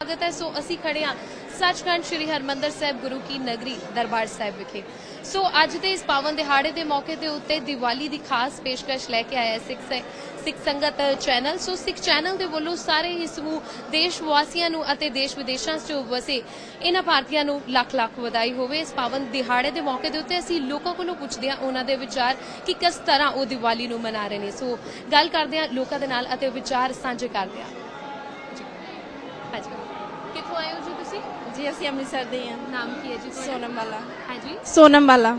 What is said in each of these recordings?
स्वागत है। सो असी खड़े हाँ सचखंड श्री हरमंदर साहिब गुरु की नगरी दरबार साहिब विखे। सो अज के इस पावन दिहाड़े के मौके के उत्ते दिवाली की खास पेशकश लैके आया सिख संगत चैनल। सो सिख चैनल के वलों सारे ही समूह देश वासियों नूं अते देश विदेशों च वसे इन्हां भारतीयों नूं लख लख वधाई होवे। इस पावन दिहाड़े के मौके के उत्ते असीं लोकां कोलों पुछदे हां उन्हां दे विचार कि किस तरह वो दिवाली नूं मना रहे हैं। सो गल करदे हां लोकां दे नाल अते विचार साझे करदे हां। कित्थों आए हो जी तुसीं? जी असं अमृतसर दे हैं। नाम की है जी? सोनम वाला। हाँ जी, सोनम वाला।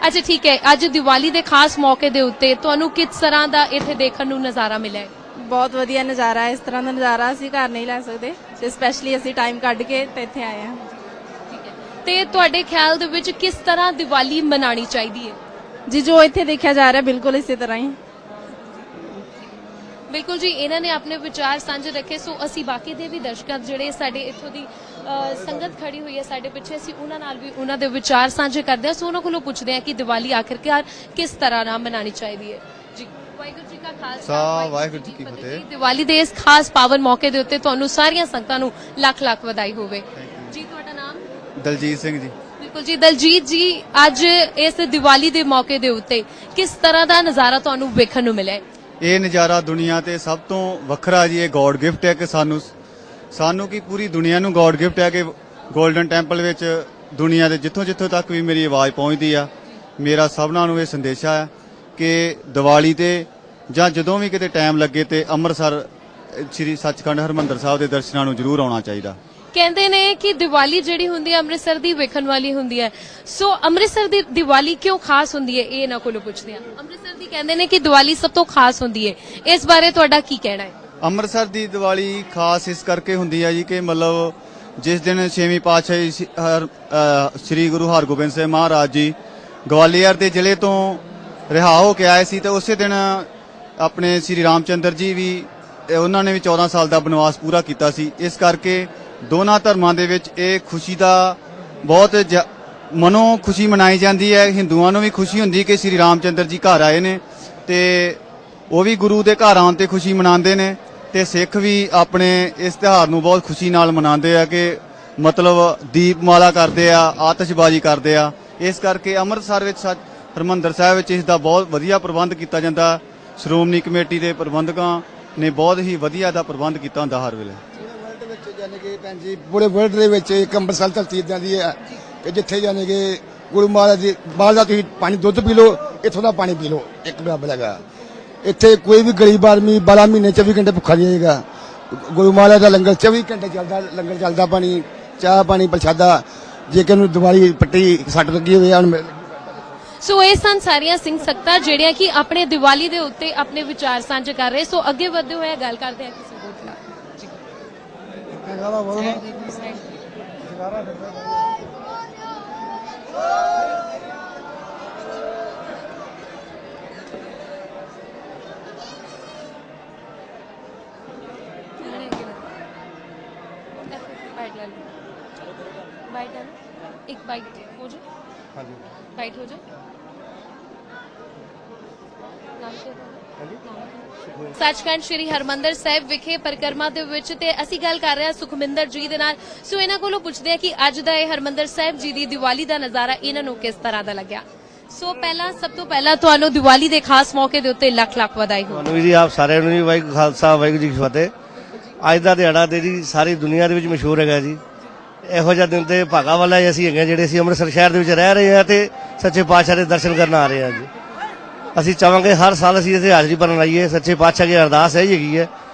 अच्छा ठीक है। अज दिवाली के खास मौके दे उत्ते तुहानूं किस तरह का इत्थे देखण नूं नज़ारा मिला है? बहुत वधिया नज़ारा है। इस तरह का नज़ारा असीं घर नहीं लै सकते ते स्पैशली असीं टाइम कढ के ते इत्थे आए हैं। ठीक है। ते तुहाडे ख्याल दे विच किस तरह दिवाली मनानी चाहिदी है? जी जो इत्थे देखा जा रहा है बिल्कुल इसी तरह ही। बिल्कुल जी, इन्होंने अपने विचार साझे रखे। सो असी बाकी दे भी दर्शक जिहड़े साडे इत्थों दी संगत खड़ी हुई है साडे पिछे, असी उन्हां नाल भी उन्हां दे विचार साझे करदे हां। सो उन्हां कोलों पुछदे हां कि दिवाली आखिरकार किस तरह नाल मनानी चाहिदी है। जी वाहिगुरू जी का खालसा वाहिगुरू जी की फतेह। दिवाली दे इस खास पावन मौके दे उत्ते तुहानूं सारियां संगतां नूं लख लख वधाई होवे। जी तुहाडा नाम? दलजीत सिंह जी। बिल्कुल जी दलजीत जी, अज इस दिवाली दे मौके दे उत्ते किस तरह दा नज़ारा तुहानूं वेखण नूं मिलिਆ? ਇਹ ਨਜ਼ਾਰਾ ਦੁਨੀਆ ਤੇ ਸਭ ਤੋਂ ਵੱਖਰਾ ਜੀ। ਇਹ ਗੋਡ ਗਿਫਟ ਹੈ ਕਿ ਸਾਨੂੰ ਕੀ ਪੂਰੀ ਦੁਨੀਆ ਨੂੰ ਗੋਡ ਗਿਫਟ ਹੈ ਕਿ 골ਡਨ ਟੈਂਪਲ ਵਿੱਚ ਦੁਨੀਆ ਦੇ ਜਿੱਥੋਂ ਤੱਕ ਵੀ ਮੇਰੀ ਆਵਾਜ਼ ਪਹੁੰਚਦੀ ਆ, ਮੇਰਾ ਸਭਨਾਂ ਨੂੰ ਇਹ ਸੰਦੇਸ਼ਾ ਹੈ ਕਿ ਦੀਵਾਲੀ ਤੇ ਜਾਂ ਜਦੋਂ ਵੀ ਕਿਤੇ ਟਾਈਮ ਲੱਗੇ ਤੇ ਅੰਮ੍ਰਿਤਸਰ ਸ੍ਰੀ ਸੱਚਖੰਡ ਹਰਮੰਦਰ ਸਾਹਿਬ ਦੇ ਦਰਸ਼ਨਾਂ ਨੂੰ ਜ਼ਰੂਰ ਆਉਣਾ ਚਾਹੀਦਾ। कहते ने कि दिवाली जिहड़ी हुंदी है अमृतसर दी वेखण वाली हुंदी है। सो अमृतसर दी दिवाली क्यों खास हुंदी है, ये इन्हां कोलों पुछदे हां। अमृतसर दी कहंदे ने कि दिवाली सब तो खास हुंदी है, इस बारे तुहाडा की कहना है? ਅੰਮ੍ਰਿਤਸਰ ਦੀ ਦੀਵਾਲੀ ਖਾਸ ਇਸ ਕਰਕੇ ਹੁੰਦੀ ਹੈ ਜੀ ਕਿ ਮਤਲਬ ਜਿਸ ਦਿਨ 6ਵੀਂ ਪਾਤਸ਼ਾਹੀ ਸ੍ਰੀ ਗੁਰੂ ਹਰਗੋਬਿੰਦ ਸਾਹਿਬ ਮਹਾਰਾਜ ਜੀ ਗਵਾਲੀਅਰ ਦੇ ਜ਼ਿਲ੍ਹੇ ਤੋਂ ਰਿਹਾ ਹੋ ਕੇ ਆਏ ਸੀ ਤੇ ਉਸੇ ਦਿਨ ਆਪਣੇ ਸ੍ਰੀ ਰਾਮਚੰਦਰ ਜੀ ਵੀ ਉਹਨਾਂ ਨੇ ਵੀ 14 ਸਾਲ ਦਾ ਬਨਵਾਸ ਪੂਰਾ ਕੀਤਾ ਸੀ। ਇਸ ਕਰਕੇ ਦੋਨਾਂ ਧਰਮਾਂ ਦੇ ਵਿੱਚ ਇਹ ਖੁਸ਼ੀ ਦਾ ਬਹੁਤ ਮਨੋਂ ਖੁਸ਼ੀ ਮਨਾਈ ਜਾਂਦੀ ਹੈ। ਹਿੰਦੂਆਂ ਨੂੰ ਵੀ ਖੁਸ਼ੀ ਹੁੰਦੀ ਕਿ ਸ੍ਰੀ ਰਾਮਚੰਦਰ ਜੀ ਘਰ ਆਏ ਨੇ ਤੇ ਉਹ ਵੀ ਗੁਰੂ ਦੇ ਘਰ ਆਉਣ ਤੇ ਖੁਸ਼ੀ ਮਨਾਉਂਦੇ ਨੇ ਤੇ ਸਿੱਖ ਵੀ ਆਪਣੇ ਇਸ ਤਿਉਹਾਰ ਨੂੰ ਬਹੁਤ ਖੁਸ਼ੀ ਨਾਲ ਮਨਾਉਂਦੇ ਆ ਕਿ ਮਤਲਬ ਦੀਪਮਾਲਾ ਕਰਦੇ ਆ, ਆਤਿਸ਼ਬਾਜ਼ੀ ਕਰਦੇ ਆ। ਇਸ ਕਰਕੇ ਅੰਮ੍ਰਿਤਸਰ ਵਿੱਚ ਹਰਿਮੰਦਰ ਸਾਹਿਬ ਵਿੱਚ ਇਸ ਦਾ ਬਹੁਤ ਵਧੀਆ ਪ੍ਰਬੰਧ ਕੀਤਾ ਜਾਂਦਾ। ਸ਼੍ਰੋਮਣੀ ਕਮੇਟੀ ਦੇ ਪ੍ਰਬੰਧਕਾਂ ਨੇ ਬਹੁਤ ਹੀ ਵਧੀਆ ਦਾ ਪ੍ਰਬੰਧ ਕੀਤਾ ਹੁੰਦਾ ਹਰ ਵੇਲੇ। यानी कि भैन जी पूरे वर्ल्ड ਦੇ ਵਿੱਚ ਇੱਕ ਅੰਮ੍ਰਿਤਸਰ ਧਰਤੀ ਇਦਾਂ ਦੀ ਹੈ ਕਿ ਜਿੱਥੇ ਯਾਨੀ ਕਿ ਗੁਰੂ ਮਹਾਰਾਜ ਦੀ ਬਾਹਰ ਦਾ ਤੁਸੀਂ ਪਾਣੀ ਦੁੱਧ ਪੀ ਲਓ, ਇੱਥੋਂ ਦਾ ਪਾਣੀ ਪੀ ਲਓ, ਇੱਕ ਬਰਾਬਰ ਹੈਗਾ। ਇੱਥੇ ਕੋਈ ਵੀ ਗਰੀਬ ਆਦਮੀ 12 ਮਹੀਨੇ 24 ਘੰਟੇ ਭੁੱਖਾ ਨਹੀਂ ਰਹੇਗਾ। ਗੁਰੂ ਮਹਾਰਾਜ ਦਾ ਲੰਗਰ 24 ਘੰਟੇ ਚੱਲਦਾ, ਲੰਗਰ ਚੱਲਦਾ, ਪਾਣੀ ਚਾਹ ਪਾਣੀ ਪ੍ਰਸ਼ਾਦਾ। ਜੇਕਰ ਨੂੰ ਦੀਵਾਲੀ ਪੱਟੀ ਸੱਟ ਲੱਗੀ ਹੋਵੇ ਹੁਣ ਸੋ ਇਹ ਸਨ ਸਾਰੀਆਂ ਸਿੰਘ ਸੰਗਤਾਂ ਜਿਹੜੀਆਂ ਕਿ ਆਪਣੇ ਦੀਵਾਲੀ ਦੇ ਉੱਤੇ ਆਪਣੇ ਵਿਚਾਰ ਸਾਂਝੇ ਕਰ ਰਹੇ। ਸੋ ਅੱਗੇ ਵਧਦੇ ਹੋਏ ਗੱਲ ਕਰਦੇ ਹਾਂ ਕਿਸੇ ਹੋਰ ਨਾਲ। एक बाइट हो जाए। हाँ जी बाइट हो जाए। नाम क्या है? सचखंड श्री हरमंदर साहिब विखे परिक्रमा दे विच ते असीं गल कर रहे हां सुखमिंदर जी दे नाल। सो इन्हां कोलों पुछदे हां कि अज दा इह हरमंदर साहिब जी दी दिवाली दा नज़ारा इन्हां नूं किस तरह दा लग्या। सो पहला सब तो पहला तुहानूं दिवाली दे खास मौके दे उत्ते लख लख वधाई हो। ਤੁਹਾਨੂੰ ਜੀ ਆਪ ਸਾਰਿਆਂ ਨੂੰ ਜੀ ਵਾਹਿਗੁਰੂ ਖਾਲਸਾ ਵਾਹਿਗੁਰੂ ਜੀ ਕੀ ਫਤਿਹ। ਅੱਜ ਦਾ ਦਿਹਾੜਾ ਤੇ ਜੀ ਸਾਰੀ ਦੁਨੀਆ ਦੇ ਵਿੱਚ ਮਸ਼ਹੂਰ ਹੈਗਾ ਜੀ। ਇਹੋ ਜਿਹਾ ਦਿਨ ਤੇ ਭਾਗਾ ਵਾਲਾ ਹੀ ਅਸੀਂ ਹੈਗੇ ਜਿਹੜੇ ਅਸੀਂ ਅੰਮ੍ਰਿਤਸਰ ਸ਼ਹਿਰ ਦੇ ਵਿੱਚ ਰਹਿ ਰਹੇ ਹਾਂ ਤੇ ਸੱਚੇ ਪਾਤਸ਼ਾਹ ਦੇ ਦਰਸ਼ਨ ਕਰਨ ਆ ਰਹੇ ਹਾਂ ਜੀ। ਅਸੀਂ ਚਾਹਾਂਗੇ ਹਰ ਸਾਲ ਅਸੀਂ ਇੱਥੇ ਹਾਜ਼ਰੀ ਭਰਨ ਆਈਏ। ਸੱਚੇ ਪਾਤਸ਼ਾਹ ਦੀ ਅਰਦਾਸ ਹੈ ਹੈਗੀ ਹੈ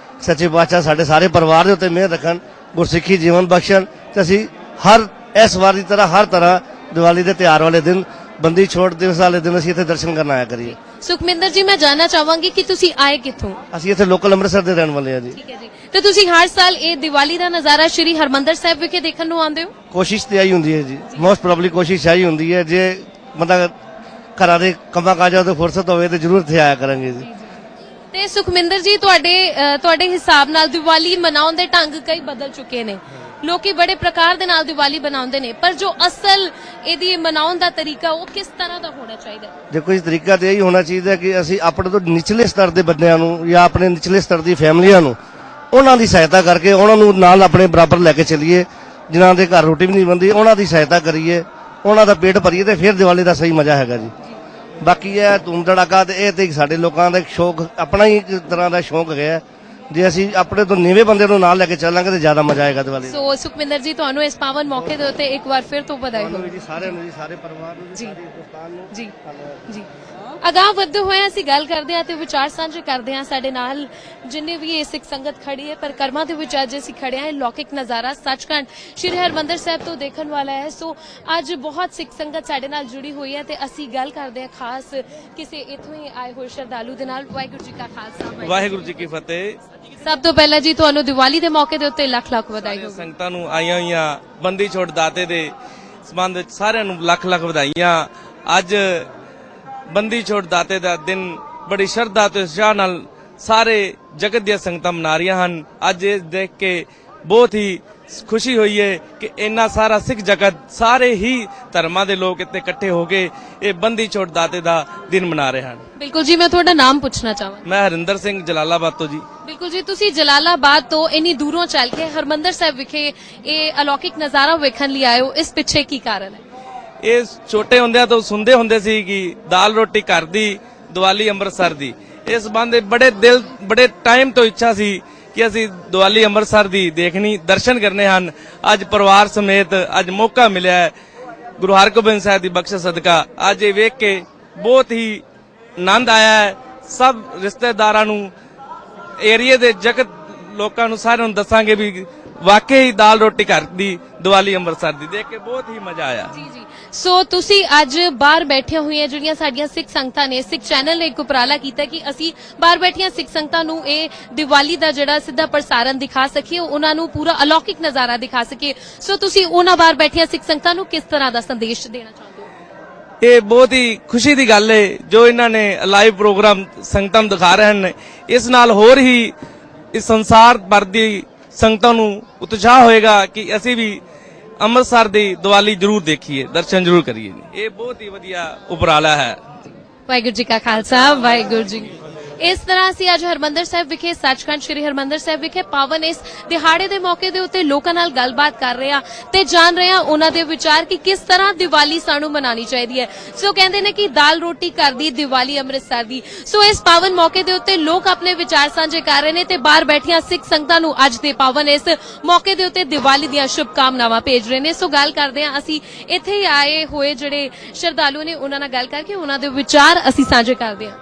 ਸੱਚੇ ਪਾਤਸ਼ਾਹ ਸਾਡੇ ਸਾਰੇ ਪਰਿਵਾਰ ਦੇ ਉੱਤੇ ਮਿਹਰ ਰੱਖਣ, ਗੁਰਸਿੱਖੀ ਜੀਵਨ ਬਖਸ਼ਣ ਤੇ ਅਸੀਂ ਹਰ ਇਸ ਵਾਰ ਦੀ ਤਰ੍ਹਾਂ ਹਰ ਤਰ੍ਹਾਂ ਦੀਵਾਲੀ ਦੇ ਤਿਉਹਾਰ ਵਾਲੇ ਦਿਨ ਬੰਦੀ ਛੋੜ ਦਿਵਸ ਵਾਲੇ ਦਿਨ ਅਸੀਂ ਇੱਥੇ ਦਰਸ਼ਨ ਕਰਨ ਆਇਆ ਕਰੀਏ। ਸੁਖਮਿੰਦਰ ਜੀ ਮੈਂ ਜਾਨਣਾ ਚਾਹਾਂਗੀ ਕਿ ਤੁਸੀਂ ਆਏ ਕਿੱਥੋਂ? ਅਸੀਂ ਇੱਥੇ ਲੋਕਲ ਅੰਮ੍ਰਿਤਸਰ ਦੇ ਰਹਿਣ ਵਾਲੇ ਹਾਂ ਜੀ। ਠੀਕ ਹੈ ਜੀ। ਤੇ ਤੁਸੀਂ ਹਰ ਸਾਲ ਇਹ ਦੀਵਾਲੀ ਦਾ ਨਜ਼ਾਰਾ ਸ਼੍ਰੀ ਹਰਮੰਦਰ ਸਾਹਿਬ ਵਿਖੇ ਦੇਖਣ ਨੂੰ ਆਉਂਦੇ ਹੋ? ਕੋਸ਼ਿਸ਼ ਤੇ ਆਈ ਹੁੰਦੀ ਹੈ ਜੀ, ਮੋਸਟ ਪ੍ਰੋਬਬਲੀ ਕੋਸ਼ਿਸ਼ ਆਈ ਹੁੰਦੀ ਹੈ। ਜੇ ਮਤਲਬ ਘਰਾਂ ਦੇ ਕੰਮਾਂ ਕਾਜਾਂ ਤੋਂ ਫੁਰਸਤ ਹੋਵੇ ਤੇ ਜ਼ਰੂਰ ਇੱਥੇ ਆਇਆ ਕਰਾਂਗੇ ਜੀ। ਤੇ ਸੁਖਮਿੰਦਰ ਜੀ ਤੁਹਾਡੇ ਹਿਸਾਬ ਨਾਲ ਦੀਵਾਲੀ ਮਨਾਉਣ ਦੇ ਢੰਗ ਕਈ ਬਦਲ ਚੁੱਕੇ ਨੇ। ਲੋਕੀ ਬੜੇ ਪ੍ਰਕਾਰ ਦੇ ਨਾਲ ਦੀਵਾਲੀ ਬਣਾਉਂਦੇ ਨੇ, ਪਰ ਜੋ ਅਸਲ ਇਹਦੀ ਮਨਾਉਣ ਦਾ ਤਰੀਕਾ ਉਹ ਕਿਸ ਤਰ੍ਹਾਂ ਦਾ ਹੋਣਾ ਚਾਹੀਦਾ? ਦੇਖੋ ਇਸ ਤਰੀਕਾ ਤੇ ਇਹੀ ਹੋਣਾ ਚਾਹੀਦਾ ਕਿ ਅਸੀਂ ਆਪਣੇ ਤੋਂ ਨਿਚਲੇ ਸਤਰ ਦੇ ਬੰਦਿਆਂ ਨੂੰ ਜਾਂ ਆਪਣੇ ਨਿਚਲੇ ਸਤਰ ਦੀ ਫੈਮਲੀਆਂ ਨੂੰ ਉਹਨਾਂ ਦੀ ਸਹਾਇਤਾ ਕਰਕੇ ਉਹਨਾਂ ਨੂੰ ਨਾਲ ਆਪਣੇ ਬਰਾਬਰ ਲੈ ਕੇ ਚੱਲੀਏ। ਜਿਨ੍ਹਾਂ ਦੇ ਘਰ ਰੋਟੀ ਵੀ ਨਹੀਂ ਬਣਦੀ ਉਹਨਾਂ ਦੀ ਸਹਾਇਤਾ ਕਰੀਏ, ਉਹਨਾਂ ਦਾ ਪੇਟ ਭਰੀਏ ਤੇ ਫਿਰ ਦੀਵਾਲੀ ਦਾ ਸਹੀ ਮਜ਼ਾ ਹੈਗਾ ਜੀ। ਬਾਕੀ ਇਹ ਧੂਮ ਧੜਾਕਾ ਤੇ ਇਹ ਤੇ ਸਾਡੇ ਲੋਕਾਂ ਦਾ ਇੱਕ ਸ਼ੌਕ, ਆਪਣਾ ਹੀ ਇੱਕ ਤਰ੍ਹਾਂ ਦਾ ਸ਼ੌਕ ਹੈਗਾ। ਜੇ ਅਸੀਂ ਆਪਣੇ ਤੋਂ ਨੀਵੇਂ ਬੰਦੇ ਨੂੰ ਨਾਲ ਲੈ ਕੇ ਚੱਲਾਂਗੇ ਤੇ ਜ਼ਿਆਦਾ ਮਜ਼ਾ ਆਏਗਾ ਦੀਵਾਲੀ ਦਾ। ਸੋ ਸੁਖਵਿੰਦਰ ਜੀ, ਤੁਹਾਨੂੰ ਇਸ ਪਾਵਨ ਮੌਕੇ ਦੇ ਉੱਤੇ ਇੱਕ ਵਾਰ ਫਿਰ ਤੋਂ ਵਧਾਈ ਹੋਵੇ ਜੀ ਸਾਰਿਆਂ ਨੂੰ ਜੀ, ਸਾਰੇ ਪਰਿਵਾਰ ਨੂੰ ਜੀ। ਸਾਰੇ ਹਿੰਦੁਸਤਾਨ ਨੂੰ ਜੀ ਜੀ। ਅਗਾਂਹ ਵਧਦੇ ਹੋਏ ਅਸੀਂ ਗੱਲ ਕਰਦੇ ਹਾਂ ਤੇ ਵਿਚਾਰ ਸਾਂਝੇ ਕਰਦੇ ਹਾਂ। ਸਾਡੇ ਨਾਲ ਜਿੰਨੇ ਵੀ ਇਹ ਸਿੱਖ ਸੰਗਤ ਖੜੀ ਹੈ ਪਰਿਕਰਮਾ ਦੇ ਵਿੱਚ ਅੱਜ ਅਸੀਂ ਖੜੇ ਹਾਂ। ਲੌਕਿਕ ਨਜ਼ਾਰਾ ਸੱਚਖੰਡ ਸ਼੍ਰੀ ਹਰਿਮੰਦਰ ਸਾਹਿਬ ਤੋਂ ਦੇਖਣ ਵਾਲਾ ਹੈ। ਸੋ ਅੱਜ ਬਹੁਤ ਸਿੱਖ ਸੰਗਤ ਸਾਡੇ ਨਾਲ ਜੁੜੀ ਹੋਈ ਹੈ ਤੇ ਅਸੀਂ ਗੱਲ ਕਰਦੇ ਹਾਂ ਖਾਸ ਕਿਸੇ ਇੱਥੋਂ ਹੀ ਆਏ ਹੋਏ ਸ਼ਰਧਾਲੂ ਦੇ ਨਾਲ। ਵਾਹਿਗੁਰੂ ਜੀ ਕਾ ਖਾਲਸਾ, ਵਾਹਿਗੁਰੂ ਜੀ ਕੀ ਫਤਿਹ। ਸਭ ਤੋਂ ਪਹਿਲਾਂ ਜੀ ਤੁਹਾਨੂੰ ਦੀਵਾਲੀ ਦੇ ਮੌਕੇ ਦੇ ਉੱਤੇ ਲੱਖ ਲੱਖ ਵਧਾਈ ਹੋਵੇ। ਸੰਗਤਾਂ ਨੂੰ ਆਈਆਂ ਹੋਈਆਂ ਬੰਦੀ ਛੋੜ ਦਾਤੇ ਦੇ ਸੰਬੰਧ ਵਿੱਚ ਸਾਰਿਆਂ ਨੂੰ ਲੱਖ ਲੱਖ ਵਧਾਈਆਂ। ਅੱਜ ਬੰਦੀ ਛੋੜ ਦਾਤੇ ਦਾ ਦਿਨ ਬੜੀ ਸ਼ਰਧਾ ਤੇ ਉਤਸ਼ਾਹ ਨਾਲ ਸਾਰੇ ਜਗਤ ਦੀਆਂ ਸੰਗਤਾਂ ਮਨਾ ਰਹੀਆਂ ਹਨ। ਅੱਜ ਇਹ ਦੇਖ ਕੇ ਬਹੁਤ ਹੀ ਖੁਸ਼ੀ ਹੋਈ ਹੈ ਕਿ ਇੰਨਾ ਸਾਰਾ ਸਿੱਖ ਜਗਤ, ਸਾਰੇ ਹੀ ਧਰਮਾਂ ਦੇ ਲੋਕ ਇੱਥੇ ਇਕੱਠੇ ਹੋ ਕੇ ਇਹ ਬੰਦੀ ਛੋੜ ਦਾਤੇ ਦਾ ਦਿਨ ਮਨਾ ਰਹੇ ਹਨ। ਬਿਲਕੁਲ ਜੀ, ਮੈਂ ਤੁਹਾਡਾ ਨਾਮ ਪੁੱਛਣਾ ਚਾਹਾਂ। ਮੈਂ ਹਰਿੰਦਰ ਸਿੰਘ ਜਲਾਲਾਬਾਦ ਤੋਂ ਜੀ। ਬਿਲਕੁਲ ਜੀ, ਤੁਸੀਂ ਜਲਾਲਾਬਾਦ ਤੋਂ ਇੰਨੀ ਦੂਰੋਂ ਚੱਲ ਕੇ ਹਰਮੰਦਰ ਸਾਹਿਬ ਵਿਖੇ ਇਹ ਅਲੌਕਿਕ ਨਜ਼ਾਰਾ ਵੇਖਣ ਲਈ ਆਏ ਹੋ। ਇਸ ਪਿੱਛੇ ਕੀ ਕਾਰਨ ਹੈ? ਇਹ ਛੋਟੇ ਹੁੰਦਿਆਂ ਤੋਂ ਸੁਣਦੇ ਹੁੰਦੇ ਸੀ ਕਿ ਦਾਲ ਰੋਟੀ ਘਰ ਦੀ, ਦੀਵਾਲੀ ਅੰਮ੍ਰਿਤਸਰ ਦੀ। ਇਸ ਸੰਬੰਧ ਬੜੇ ਟਾਈਮ ਤੋਂ ਇੱਛਾ ਸੀ ਕਿ ਅਸੀਂ ਦੀਵਾਲੀ ਅੰਮ੍ਰਿਤਸਰ ਦੀ ਦੇਖਣੀ, ਦਰਸ਼ਨ ਕਰਨੇ ਹਨ। ਅੱਜ ਪਰਿਵਾਰ ਸਮੇਤ ਅੱਜ ਮੌਕਾ ਮਿਲਿਆ ਹੈ ਗੁਰੂ ਹਰਗੋਬਿੰਦ ਸਾਹਿਬ ਦੀ ਬਖਸ਼ਿਸ਼ ਸਦਕਾ। ਅੱਜ ਇਹ ਵੇਖ ਕੇ ਬਹੁਤ ਹੀ ਆਨੰਦ ਆਇਆ ਹੈ। ਸਭ ਰਿਸ਼ਤੇਦਾਰਾਂ ਨੂੰ, ਏਰੀਏ ਦੇ ਜਗਤ ਲੋਕਾਂ ਨੂੰ ਸਾਰਿਆਂ ਨੂੰ ਦੱਸਾਂਗੇ ਵੀ ਵਾਕਈ ਦਾਲ ਰੋਟੀ ਘਰ ਦੀ, ਦੀਵਾਲੀ ਅੰਮ੍ਰਿਤਸਰ ਦੀ ਦੇਖ ਕੇ ਬਹੁਤ ਹੀ ਮਜ਼ਾ ਆਇਆ। ਜੀ ਜੀ। ਸੋ ਤੁਸੀਂ ਅੱਜ ਬਾਹਰ ਬੈਠੀਆਂ ਹੋਈਆਂ ਜਿਹੜੀਆਂ ਸਾਡੀਆਂ ਸਿੱਖ ਸੰਗਤਾਂ ਨੇ, ਸਿੱਖ ਚੈਨਲ ਨੇ ਇੱਕ ਉਪਰਾਲਾ ਕੀਤਾ ਕਿ ਅਸੀਂ ਬਾਹਰ ਬੈਠੀਆਂ ਸਿੱਖ ਸੰਗਤਾਂ ਨੂੰ ਇਹ ਦੀਵਾਲੀ ਦਾ ਜਿਹੜਾ ਸਿੱਧਾ ਪ੍ਰਸਾਰਣ ਦਿਖਾ ਸਕੀਏ, ਉਹਨਾਂ ਨੂੰ ਪੂਰਾ ਅਲੌਕਿਕ ਨਜ਼ਾਰਾ ਦਿਖਾ ਸਕੀਏ। ਸੋ ਤੁਸੀਂ ਉਹਨਾਂ ਬਾਹਰ ਬੈਠੀਆਂ ਸਿੱਖ ਸੰਗਤਾਂ ਨੂੰ ਕਿਸ ਤਰ੍ਹਾਂ ਦਾ ਸੰਦੇਸ਼ ਦੇਣਾ ਚਾਹੁੰਦੇ ਹੋ? ਇਹ ਬਹੁਤ ਹੀ ਖੁਸ਼ੀ ਦੀ ਗੱਲ ਹੈ ਜੋ ਇਹਨਾਂ ਨੇ ਲਾਈਵ ਪ੍ਰੋਗਰਾਮ ਸੰਗਤਾਂ ਨੂੰ ਦਿਖਾ ਰਹੇ ਹਨ। ਇਸ ਨਾਲ ਹੋਰ ਹੀ ਇਸ ਸੰਸਾਰ ਭਰ ਦੀ ਸੰਗਤਾਂ ਨੂੰ ਉਤਸ਼ਾਹ ਹੋਏਗਾ ਕਿ ਅਸੀਂ ਵੀ ਅੰਮ੍ਰਿਤਸਰ ਦੀ ਦੀਵਾਲੀ ਜ਼ਰੂਰ ਦੇਖੀਏ, ਦਰਸ਼ਨ ਜ਼ਰੂਰ ਕਰੀਏ। ਇਹ ਬਹੁਤ ਹੀ ਵਧੀਆ ਉਪਰਾਲਾ ਹੈ। ਵਾਹਿਗੁਰੂ ਜੀ ਕਾ ਖਾਲਸਾ, ਵਾਹਿਗੁਰੂ ਜੀ। ਇਸ ਤਰ੍ਹਾਂ ਅਸੀਂ ਅੱਜ ਹਰਮੰਦਰ ਸਾਹਿਬ ਵਿਖੇ, ਸੱਚਖੰਡ ਸ਼੍ਰੀ ਹਰਮੰਦਰ ਸਾਹਿਬ ਵਿਖੇ ਪਾਵਨ ਇਸ ਦਿਹਾੜੇ ਦੇ ਮੌਕੇ ਦੇ ਉੱਤੇ ਲੋਕਾਂ ਨਾਲ ਗੱਲਬਾਤ ਕਰ ਰਹੇ ਹਾਂ ਤੇ ਜਾਣ ਰਹੇ ਹਾਂ ਉਹਨਾਂ ਦੇ ਵਿਚਾਰ ਕਿ ਕਿਸ ਤਰ੍ਹਾਂ ਦੀਵਾਲੀ ਸਾਨੂੰ ਮਨਾਉਣੀ ਚਾਹੀਦੀ ਹੈ। ਸੋ ਕਹਿੰਦੇ ਨੇ ਕਿ ਦਾਲ ਰੋਟੀ ਘਰ ਦੀ, ਦੀਵਾਲੀ ਅੰਮ੍ਰਿਤਸਰ ਦੀ। ਸੋ ਇਸ ਪਾਵਨ ਮੌਕੇ ਦੇ ਉੱਤੇ ਲੋਕ ਆਪਣੇ ਵਿਚਾਰ ਸਾਂਝੇ ਕਰ ਰਹੇ ਨੇ ਤੇ ਬਾਹਰ ਬੈਠੀਆਂ ਸਿੱਖ ਸੰਗਤਾਂ ਨੂੰ ਅੱਜ ਦੇ ਪਾਵਨ ਇਸ ਮੌਕੇ ਦੇ ਉੱਤੇ ਦੀਵਾਲੀ ਦੀਆਂ ਸ਼ੁਭ ਕਾਮਨਾਵਾਂ ਭੇਜ ਰਹੇ ਨੇ। ਸੋ ਗੱਲ ਕਰਦੇ ਹਾਂ ਅਸੀਂ ਇੱਥੇ ਹੀ ਆਏ ਹੋਏ ਜਿਹੜੇ ਸ਼ਰਧਾਲੂ ਨੇ ਉਹਨਾਂ ਨਾਲ ਗੱਲ ਕਰਕੇ ਉਹਨਾਂ ਦੇ ਵਿਚਾਰ ਅਸੀਂ ਸਾਂਝੇ ਕਰਦੇ ਹਾਂ।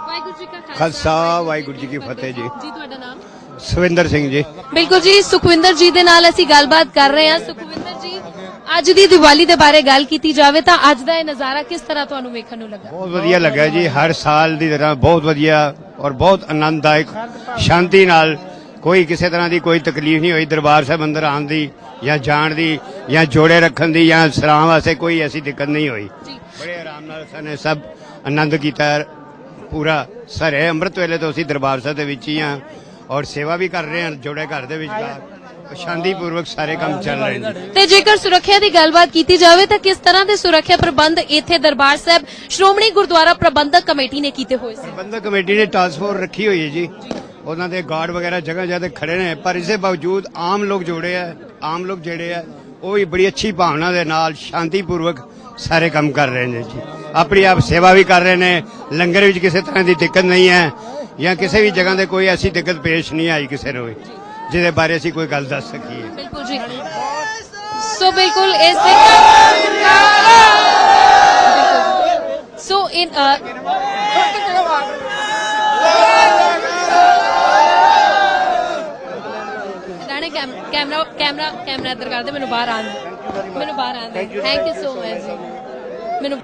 ਵਾਹਿਗੁਰੂ ਜੀ ਕਾ ਖਾਲਸਾ, ਵਾਹਿਗੁਰੂ ਜੀ ਕੀ ਫਤਿਹ ਜੀ। ਜੀ ਤੁਹਾਡਾ ਨਾਮ? ਸੁਖਵਿੰਦਰ ਸਿੰਘ ਜੀ। ਬਿਲਕੁਲ ਜੀ, ਸੁਖਵਿੰਦਰ ਜੀ ਦੇ ਨਾਲ ਅਸੀਂ ਗੱਲਬਾਤ ਕਰ ਰਹੇ ਹਾਂ। ਸੁਖਵਿੰਦਰ ਜੀ, ਅੱਜ ਦੀ ਦੀਵਾਲੀ ਦੇ ਬਾਰੇ ਗੱਲ ਕੀਤੀ ਜਾਵੇ ਤਾਂ ਅੱਜ ਦਾ ਇਹ ਨਜ਼ਾਰਾ ਕਿਸ ਤਰ੍ਹਾਂ ਤੁਹਾਨੂੰ ਵੇਖਣ ਨੂੰ ਲੱਗਾ? ਬਹੁਤ ਵਧੀਆ ਲੱਗਾ ਜੀ, ਹਰ ਸਾਲ ਦੀ ਤਰ੍ਹਾਂ ਬਹੁਤ ਵਧੀਆ ਔਰ ਬਹੁਤ ਆਨੰਦਦਾਇਕ, ਸ਼ਾਂਤੀ ਨਾਲ, ਕੋਈ ਕਿਸੇ ਤਰ੍ਹਾਂ ਦੀ ਕੋਈ ਤਕਲੀਫ ਨਹੀਂ ਹੋਈ। ਦਰਬਾਰ ਸਾਹਿਬ ਅੰਦਰ ਆਉਣ ਦੀ ਜਾਂ ਜਾਣ ਦੀ ਜਾਂ ਜੋੜੇ ਰੱਖਣ ਦੀ ਜਾਂ ਸਲਾਮ ਵਾਸਤੇ ਕੋਈ ਐਸੀ ਦਿੱਕਤ ਨਹੀਂ ਹੋਈ। ਬੜੇ ਆਰਾਮ ਨਾਲ ਸਾਨੇ ਸਭ ਆਨੰਦ ਕੀਤਾ। ਪੂਰਾ ਸਾਰੇ ਅੰਮ੍ਰਿਤ ਵੇਲੇ ਤੋਂ ਅਸੀਂ ਦਰਬਾਰ ਸਾਹਿਬ ਦੇ ਵਿੱਚ ਹੀ ਹਾਂ ਔਰ ਸੇਵਾ ਵੀ ਕਰ ਰਹੇ ਹਾਂ ਜੋੜੇ ਘਰ ਦੇ ਵਿੱਚ। ਸ਼ਾਂਤੀਪੂਰਵਕ ਸਾਰੇ ਕੰਮ ਚੱਲ ਰਹੇ ਨੇ। ਤੇ ਜੇਕਰ ਸੁਰੱਖਿਆ ਦੀ ਗੱਲਬਾਤ ਕੀਤੀ ਜਾਵੇ ਤਾਂ ਕਿਸ ਤਰ੍ਹਾਂ ਦੇ ਸੁਰੱਖਿਆ ਪ੍ਰਬੰਧ ਇੱਥੇ ਦਰਬਾਰ ਸਾਹਿਬ ਸ਼੍ਰੋਮਣੀ ਗੁਰਦੁਆਰਾ ਪ੍ਰਬੰਧਕ ਕਮੇਟੀ ਨੇ ਕੀਤੇ ਹੋਏ ਸੀ? ਪ੍ਰਬੰਧਕ ਕਮੇਟੀ ਨੇ ਟਾਸਕ ਫੋਰਸ ਰੱਖੀ ਹੋਈ ਹੈ ਜੀ। ਉਹਨਾਂ ਦੇ ਗਾਰਡ ਵਗੈਰਾ ਜਗ੍ਹਾ ਜਗ੍ਹਾ ਤੇ ਖੜੇ ਨੇ, ਪਰ ਇਸੇ ਬਾਵਜੂਦ ਆਮ ਲੋਕ ਜਿਹੜੇ ਆ ਉਹ ਵੀ ਬੜੀ ਅੱਛੀ ਭਾਵਨਾ ਦੇ ਨਾਲ ਸ਼ਾਂਤੀਪੂਰਵਕ ਸਾਰੇ ਕੰਮ ਕਰ ਰਹੇ ਨੇ ਜੀ। ਆਪਣੀ ਆਪ ਸੇਵਾ ਵੀ ਕਰ ਰਹੇ ਨੇ। ਲੰਗਰ ਵਿੱਚ ਕਿਸੇ ਤਰ੍ਹਾਂ ਦੀ ਦਿੱਕਤ ਨਹੀਂ ਹੈ ਜਾਂ ਕਿਸੇ ਵੀ ਜਗ੍ਹਾ ਤੇ ਕੋਈ ਐਸੀ ਦਿੱਕਤ ਪੇਸ਼ ਨਹੀਂ ਆਈ ਕਿਸੇ ਨੂੰ ਜਿਹਦੇ ਬਾਰੇ ਅਸੀਂ ਕੋਈ ਗੱਲ ਦੱਸ ਸਕੀਏ। ਬਿਲਕੁਲ ਜੀ। ਸੋ ਬਿਲਕੁਲ ਇਸ ਦੇ ਸੋ ਇਨ ਕੈਮਰਾ ਇੱਧਰ ਕਰਦੇ, ਮੈਨੂੰ ਬਾਹਰ ਆਉਣ ਦੇ। ਥੈਂਕ ਯੂ ਸੋ ਮਚ ਜੀ।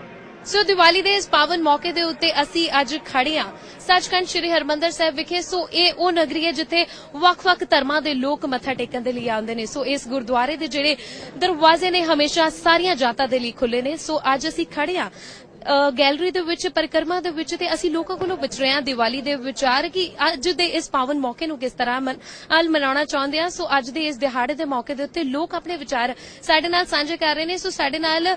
ਸੋ ਦੀਵਾਲੀ ਦੇ ਇਸ ਪਾਵਨ ਮੌਕੇ ਦੇ ਉੱਤੇ ਅਸੀਂ ਅੱਜ ਖੜੇ ਹਾਂ ਸੱਚਖੰਡ ਸ਼੍ਰੀ ਹਰਮੰਦਰ ਸਾਹਿਬ ਵਿਖੇ। ਸੋ ਇਹ ਉਹ ਨਗਰੀ ਹੈ ਜਿੱਥੇ ਵੱਖ-ਵੱਖ ਧਰਮਾਂ ਦੇ ਲੋਕ ਮੱਥਾ ਟੇਕਣ ਦੇ ਲਈ ਆਉਂਦੇ ਨੇ। ਸੋ ਇਸ ਗੁਰਦੁਆਰੇ ਦੇ ਜਿਹੜੇ ਦਰਵਾਜ਼ੇ ਨੇ ਹਮੇਸ਼ਾ ਸਾਰੀਆਂ ਜਾਤਾਂ ਦੇ ਲਈ ਖੁੱਲੇ ਨੇ। ਸੋ ਅੱਜ ਅਸੀਂ ਖੜੇ ਹਾਂ ਗੈਲਰੀ ਦੇ ਵਿੱਚ, ਪਰਿਕਰਮਾ ਦੇ ਵਿੱਚ, ਤੇ ਅਸੀਂ ਲੋਕਾਂ ਕੋਲੋਂ ਪੁੱਛ ਰਹੇ ਹਾਂ ਦੀਵਾਲੀ ਦੇ ਵਿਚਾਰ ਕਿ ਅੱਜ ਦੇ ਇਸ ਪਾਵਨ ਮੌਕੇ ਨੂੰ ਕਿਸ ਤਰ੍ਹਾਂ ਮਨਾਉਣਾ ਚਾਹੁੰਦੇ ਆ। ਸੋ ਅੱਜ ਦੇ ਇਸ ਦਿਹਾੜੇ ਦੇ ਮੌਕੇ ਦੇ ਉੱਤੇ ਲੋਕ ਆਪਣੇ ਵਿਚਾਰ ਸਾਡੇ ਨਾਲ ਸਾਂਝੇ ਕਰ ਰਹੇ ਨੇ। ਸੋ ਸਾਡੇ ਨਾਲ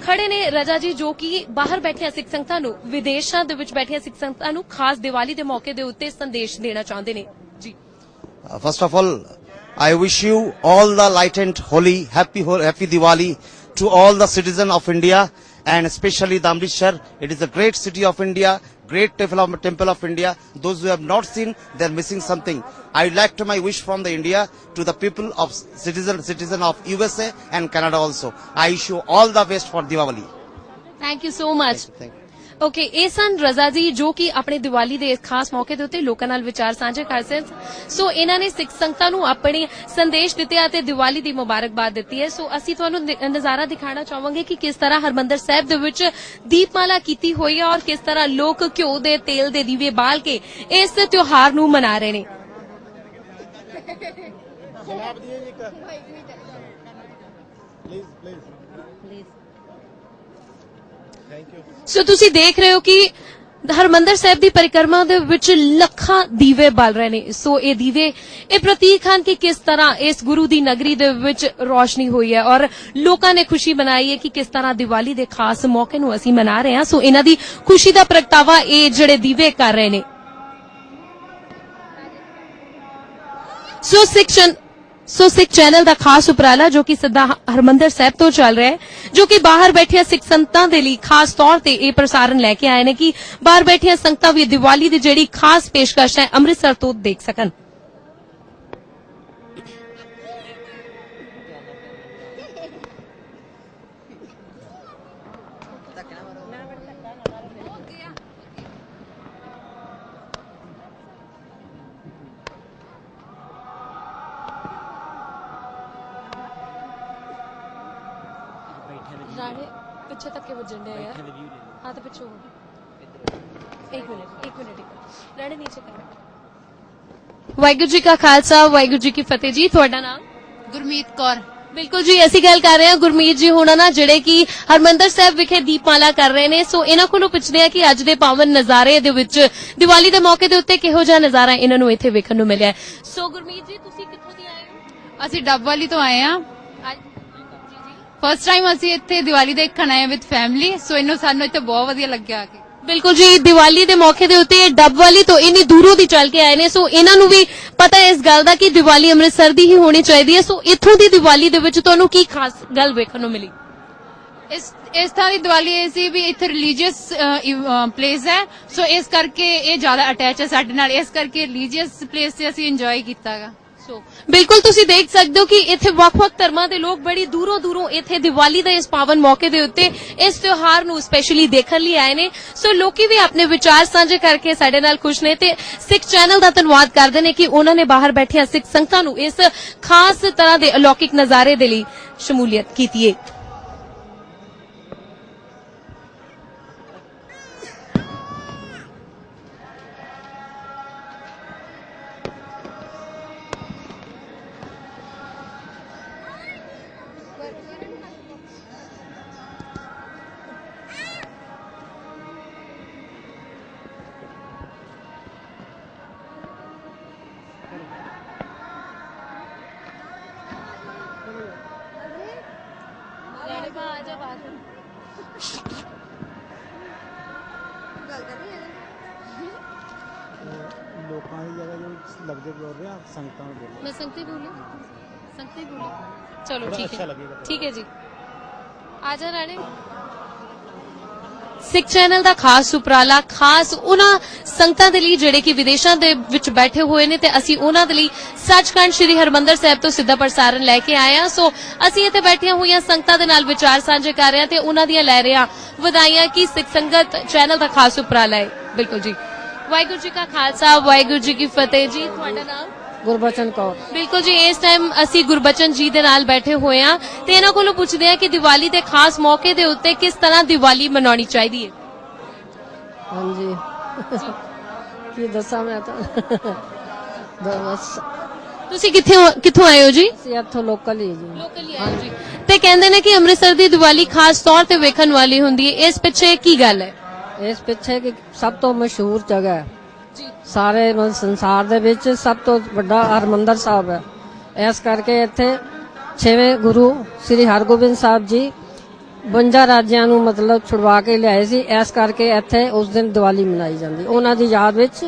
ਖੜੇ ਨੇ ਰਜਾ ਜੀ, ਜੋ ਕਿ ਬਾਹਰ ਬੈਠੀਆਂ ਸਿੱਖ ਸੰਗਤਾਂ ਨੂੰ, ਵਿਦੇਸ਼ਾਂ ਦੇ ਵਿੱਚ ਬੈਠੀਆਂ ਸਿੱਖ ਸੰਗਤਾਂ ਨੂੰ ਖਾਸ ਦੀਵਾਲੀ ਦੇ ਮੌਕੇ ਦੇ ਉੱਤੇ ਸੰਦੇਸ਼ ਦੇਣਾ ਚਾਹੁੰਦੇ ਨੇ। First of all, I wish you all the light and holy, happy Diwali to all the citizens of India, and especially the Amritsar. It is a great city of India, great temple of India. Those who have not seen, they are missing something. I would like to my wish from the India to the people of citizen of USA and Canada also. I wish you all the best for Diwali. Thank you so much Thank you. Okay ਇਹ ਸਨ ਰਜ਼ਾ ਜੀ ਜੋ ਕਿ ਆਪਣੇ ਦੀਵਾਲੀ ਦੇ ਇਸ ਖਾਸ ਮੌਕੇ ਦੇ ਉੱਤੇ ਲੋਕਾਂ ਨਾਲ ਵਿਚਾਰ ਸਾਂਝੇ ਕਰ ਸਨ। ਸੋ ਇਹਨਾਂ ਨੇ ਸਿੱਖ ਸੰਗਤਾਂ ਨੂੰ ਆਪਣੇ ਸੰਦੇਸ਼ ਦਿੱਤੇ ਅਤੇ ਦੀਵਾਲੀ ਦੀ ਮੁਬਾਰਕਬਾਦ ਦਿੱਤੀ ਹੈ। ਸੋ ਅਸੀਂ ਤੁਹਾਨੂੰ ਨਜ਼ਾਰਾ ਦਿਖਾਣਾ ਚਾਹਾਂਗੇ ਕਿ ਕਿਸ ਤਰ੍ਹਾਂ ਹਰਮੰਦਰ ਸਾਹਿਬ ਦੇ ਵਿੱਚ ਦੀਪਮਾਲਾ ਕੀਤੀ ਹੋਈ ਹੈ ਔਰ ਕਿਸ ਤਰ੍ਹਾਂ ਲੋਕ ਘਿਓ ਦੇ ਤੇਲ ਦੇ ਦੀਵੇ ਬਾਲ ਕੇ ਇਸ ਤਿਉਹਾਰ ਨੂੰ ਮਨਾ ਰਹੇ ਨੇ। ਸੋ ਤੁਸੀਂ ਦੇਖ ਰਹੇ ਹੋ ਕਿ ਹਰਮੰਦਰ ਸਾਹਿਬ ਦੀ ਪਰਿਕਰਮਾ ਦੇ ਵਿੱਚ ਲੱਖਾਂ ਦੀਵੇ ਬਲ ਰਹੇ ਨੇ। ਸੋ ਇਹ ਦੀਵੇ ਇਹ ਪ੍ਰਤੀਕ ਹਨ ਕਿ ਕਿਸ ਤਰ੍ਹਾਂ ਇਸ ਗੁਰੂ ਦੀ ਨਗਰੀ ਦੇ ਵਿੱਚ ਰੋਸ਼ਨੀ ਹੋਈ ਹੈ ਔਰ ਲੋਕਾਂ ਨੇ ਖੁਸ਼ੀ ਮਨਾਈ ਹੈ ਕਿ ਕਿਸ ਤਰ੍ਹਾਂ ਦੀਵਾਲੀ ਦੇ ਖਾਸ ਮੌਕੇ ਨੂੰ ਅਸੀਂ ਮਨਾ ਰਹੇ ਹਾਂ। ਸੋ ਇਹਨਾਂ ਦੀ ਖੁਸ਼ੀ ਦਾ ਪ੍ਰਗਟਾਵਾ ਇਹ ਜਿਹੜੇ ਦੀਵੇ ਕਰ ਰਹੇ ਨੇ। ਸੋ ਸਿੱਖ ਚੈਨਲ ਦਾ ਖਾਸ ਉਪਰਾਲਾ ਜੋ ਕਿ ਸਿੱਧਾ ਹਰਮੰਦਰ ਸਾਹਿਬ ਤੋਂ ਚੱਲ ਰਿਹਾ ਹੈ, ਜੋ ਕਿ ਬਾਹਰ ਬੈਠੀਆਂ ਸਿੱਖ ਸੰਗਤਾਂ ਦੇ ਲਈ ਖਾਸ ਤੌਰ ਤੇ ਇਹ ਪ੍ਰਸਾਰਣ ਲੈ ਕੇ ਆਏ ਨੇ ਕਿ ਬਾਹਰ ਬੈਠੀਆਂ ਸੰਗਤਾਂ ਵੀ ਦੀਵਾਲੀ ਦੀ ਜਿਹੜੀ ਖਾਸ ਪੇਸ਼ਕਸ਼ ਹੈ ਅੰਮ੍ਰਿਤਸਰ ਤੋਂ ਦੇਖ ਸਕਣ। ਰਾਣੇ ਪਿੱਛੇ ਧੱਕੇ ਵੱਜਣ ਡਿਆ ਯਾਰ। ਹਾਂ ਤੇ ਪਿੱਛੋਂ ਇੱਕ ਮਿੰਟ ਰਾਣੇ ਨੀਚੇ ਕਰ। ਵਾਹਿਗੁਰੂ ਜੀ ਕਾ ਖਾਲਸਾ ਵਾਹਿਗੁਰੂ ਜੀ ਕੀ ਫਤਿਹ ਜੀ। ਤੁਹਾਡਾ ਨਾਮ? ਗੁਰਮੀਤ ਕੌਰ। ਬਿਲਕੁਲ ਜੀ ਅਸੀਂ ਗੱਲ ਕਰ ਰਹੇ ਹਾਂ ਗੁਰਮੀਤ ਜੀ ਹੋਣਾ ਨਾ ਜਿਹੜੇ ਕਿ ਹਰਮੰਦਰ ਸਾਹਿਬ ਵਿਖੇ ਦੀਪਮਾਲਾ ਕਰ ਰਹੇ ਨੇ। ਸੋ ਇਹਨਾਂ ਕੋਲੋਂ ਪੁੱਛਦੇ ਆ ਕਿ ਅੱਜ ਦੇ ਪਾਵਨ ਨਜ਼ਾਰੇ ਦੇ ਵਿੱਚ ਦੀਵਾਲੀ ਦੇ ਮੌਕੇ ਦੇ ਉੱਤੇ ਕਿਹੋ ਜਿਹਾ ਨਜ਼ਾਰਾ ਇਹਨਾਂ ਨੂੰ ਇੱਥੇ ਵੇਖਣ ਨੂੰ ਮਿਲਿਆ। ਸੋ ਗੁਰਮੀਤ ਜੀ ਤੁਸੀਂ ਕਿੱਥੋਂ ਦੀ ਆਏ ਹੋ? ਅਸੀਂ ਡੱਬਵਾਲੀ ਤੋਂ ਆਏ ਆ। ਫਸਟ ਟਾਈਮ ਅਸੀਂ ਇੱਥੇ ਦੀਵਾਲੀ ਦੇਖਣ ਆਏ ਵਿਦ ਫੈਮਿਲੀ। ਸੋ ਸਾਨੂੰ ਇੱਥੇ ਬਹੁਤ ਵਧੀਆ ਲੱਗਿਆ ਆ ਕੇ। ਬਿਲਕੁਲ ਜੀ ਦੀਵਾਲੀ ਦੇ ਮੌਕੇ ਦੇ ਉੱਤੇ ਡੱਬਵਾਲੀ ਤੋਂ ਇੰਨੀ ਦੂਰੋਂ ਦੀ ਚੱਲ ਕੇ ਆਏ ਨੇ। ਸੋ ਇਹਨਾਂ ਨੂੰ ਵੀ ਪਤਾ ਹੈ ਇਸ ਗੱਲ ਦਾ ਕਿ ਦੀਵਾਲੀ ਅੰਮ੍ਰਿਤਸਰ ਦੀ ਹੀ ਹੋਣੀ ਚਾਹੀਦੀ ਹੈ। ਸੋ ਇੱਥੋਂ ਦੀ ਦੀਵਾਲੀ ਦੇ ਵਿੱਚ ਤੁਹਾਨੂੰ ਕੀ ਖਾਸ ਗੱਲ ਵੇਖਣ ਨੂੰ ਮਿਲੀ? ਇਸ ਤਰ੍ਹਾਂ ਦੀ ਦੀਵਾਲੀ ਇਹ ਸੀ ਵੀ ਇੱਥੇ ਰਿਲੀਜੀਅਸ ਪਲੇਸ ਹੈ। ਸੋ ਇਸ ਕਰਕੇ ਇਹ ਜ਼ਿਆਦਾ ਅਟੈਚ ਹੈ ਸਾਡੇ ਨਾਲ। ਇਸ ਕਰਕੇ ਰਿਲੀਜੀਅਸ ਪਲੇਸ ਤੇ ਅਸੀਂ ਇੰਜੋਏ ਕੀਤਾਗਾ। ਸੋ ਬਿਲਕੁਲ ਤੁਸੀਂ ਦੇਖ ਸਕਦੇ ਹੋ ਕਿ ਇੱਥੇ ਵੱਖ-ਵੱਖ ਧਰਮਾਂ ਦੇ ਲੋਕ ਬੜੀ ਦੂਰੋਂ ਇੱਥੇ ਦੀਵਾਲੀ ਦੇ ਇਸ ਪਾਵਨ ਮੌਕੇ ਦੇ ਉੱਤੇ ਇਸ ਤਿਉਹਾਰ ਨੂੰ ਸਪੈਸ਼ਲੀ ਦੇਖਣ ਲਈ ਆਏ ਨੇ। ਸੋ ਲੋਕੀ ਵੀ ਆਪਣੇ ਵਿਚਾਰ ਸਾਂਝੇ ਕਰਕੇ ਸਾਡੇ ਨਾਲ ਖੁਸ਼ ਨੇ ਤੇ ਸਿੱਖ ਚੈਨਲ ਦਾ ਧੰਨਵਾਦ ਕਰਦੇ ਨੇ ਕਿ ਉਹਨਾਂ ਨੇ ਬਾਹਰ ਬੈਠੀਆਂ ਸਿੱਖ ਸੰਗਤਾਂ ਨੂੰ ਇਸ ਖਾਸ ਤਰ੍ਹਾਂ ਦੇ ਅਲੌਕਿਕ ਨਜ਼ਾਰੇ ਦੇ ਲਈ ਸ਼ਮੂਲੀਅਤ ਕੀਤੀ ਹੈ। ਲੋਕਾਂ ਦੀ ਜਗ੍ਹਾ ਜੋ ਲੱਗਦੇ ਬੋਲ ਰਹੇ ਆ ਸੰਗਤਾਂ ਨੂੰ ਬੋਲੋ। ਮੈਂ ਸੰਗਤੀ ਬੋਲੂੰ? ਚਲੋ ਠੀਕ ਹੈ ਠੀਕ ਹੈ ਜੀ। ਆ ਜਾ ਰਾਣੇ। ਸਿੱਖ ਚੈਨਲ ਦਾ ਖਾਸ ਉਪਰਾਲਾ ਖਾਸ ਉਹਨਾਂ ਸੰਗਤਾਂ ਦੇ ਲਈ ਜਿਹੜੇ ਕਿ ਵਿਦੇਸ਼ਾਂ ਦੇ ਵਿੱਚ ਬੈਠੇ ਹੋਏ ਨੇ ਤੇ ਅਸੀਂ ਉਹਨਾਂ ਦੇ ਲਈ ਸੱਚਖੰਡ ਸ੍ਰੀ ਹਰਮੰਦਰ ਸਾਹਿਬ ਤੋਂ ਸਿੱਧਾ ਪ੍ਰਸਾਰਣ ਲੈ ਕੇ ਆਏ ਹਾਂ। ਸੋ ਅਸੀਂ ਇੱਥੇ ਬੈਠੀਆਂ ਹੋਈਆਂ ਸੰਗਤਾਂ ਦੇ ਨਾਲ ਵਿਚਾਰ ਸਾਂਝੇ ਕਰ ਰਹੇ ਹਾਂ ਤੇ ਉਹਨਾਂ ਦੀਆਂ ਲੈ ਰਹੇ ਹਾਂ ਵਧਾਈਆਂ ਕਿ ਸਿੱਖ ਸੰਗਤ ਚੈਨਲ ਦਾ ਖਾਸ ਉਪਰਾਲਾ ਹੈ। ਬਿਲਕੁਲ ਜੀ। ਵਾਹਿਗੁਰੂ ਜੀ ਕਾ ਖਾਲਸਾ ਵਾਹਿਗੁਰੂ ਜੀ ਕੀ ਫਤਿਹ ਜੀ। ਤੁਹਾਡਾ ਨਾਮ? ਗੁਰਬਚਨ ਕੌਰ। ਬਿਲਕੁਲ ਜੀ ਇਸ ਟਾਈਮ ਅਸੀਂ ਗੁਰਬਚਨ ਜੀ ਦੇ ਨਾਲ ਬੈਠੇ ਹੋਏ ਹਾਂ ਤੇ ਇਹਨਾਂ ਕੋਲੋਂ ਪੁੱਛਦੇ ਹਾਂ ਕਿ ਦੀਵਾਲੀ ਦੇ ਖਾਸ ਮੌਕੇ ਦੇ ਉੱਤੇ ਕਿਸ ਤਰ੍ਹਾਂ ਦੀਵਾਲੀ ਮਨਾਉਣੀ ਚਾਹੀਦੀ ਹੈ। ਹਾਂਜੀ ਕੀ ਦੱਸਾਂ ਮੈਂ ਤਾਂ ਬਸ। ਤੁਸੀਂ ਕਿੱਥੋਂ ਆਏ ਹੋ ਜੀ? ਅਸੀਂ ਇੱਥੋਂ ਲੋਕਲ ਹੀ ਜੀ। ਲੋਕਲ ਹੀ ਆਏ ਜੀ। ਤੇ ਕਹਿੰਦੇ ਨੇ ਕਿ ਅੰਮ੍ਰਿਤਸਰ ਦੀ ਦੀਵਾਲੀ ਖਾਸ ਤੌਰ ਤੇ ਵੇਖਣ ਵਾਲੀ ਹੁੰਦੀ ਹੈ। ਇਸ ਪਿੱਛੇ ਕੀ ਗੱਲ ਹੈ? ਇਸ ਪਿੱਛੇ ਕਿ ਸਭ ਤੋਂ ਮਸ਼ਹੂਰ ਜਗ੍ਹਾ ਹੈ ਸਾਰੇ ਸੰਸਾਰ ਦੇ ਵਿੱਚ ਸਭ ਤੋਂ ਵੱਡਾ ਹਰਮੰਦਰ ਸਾਹਿਬ ਹੈ। ਇਸ ਕਰਕੇ ਇੱਥੇ 6ਵੇਂ ਗੁਰੂ ਸ੍ਰੀ ਹਰਗੋਬਿੰਦ ਸਾਹਿਬ ਜੀ 52 ਰਾਜਿਆਂ ਨੂੰ ਮਤਲਬ ਛੁਡਵਾ ਕੇ ਲਿਆਏ ਸੀ। ਇਸ ਕਰਕੇ ਇੱਥੇ ਉਸ ਦਿਨ ਦੀਵਾਲੀ ਮਨਾਈ ਜਾਂਦੀ। ਉਹਨਾਂ ਦੀ ਯਾਦ ਵਿੱਚ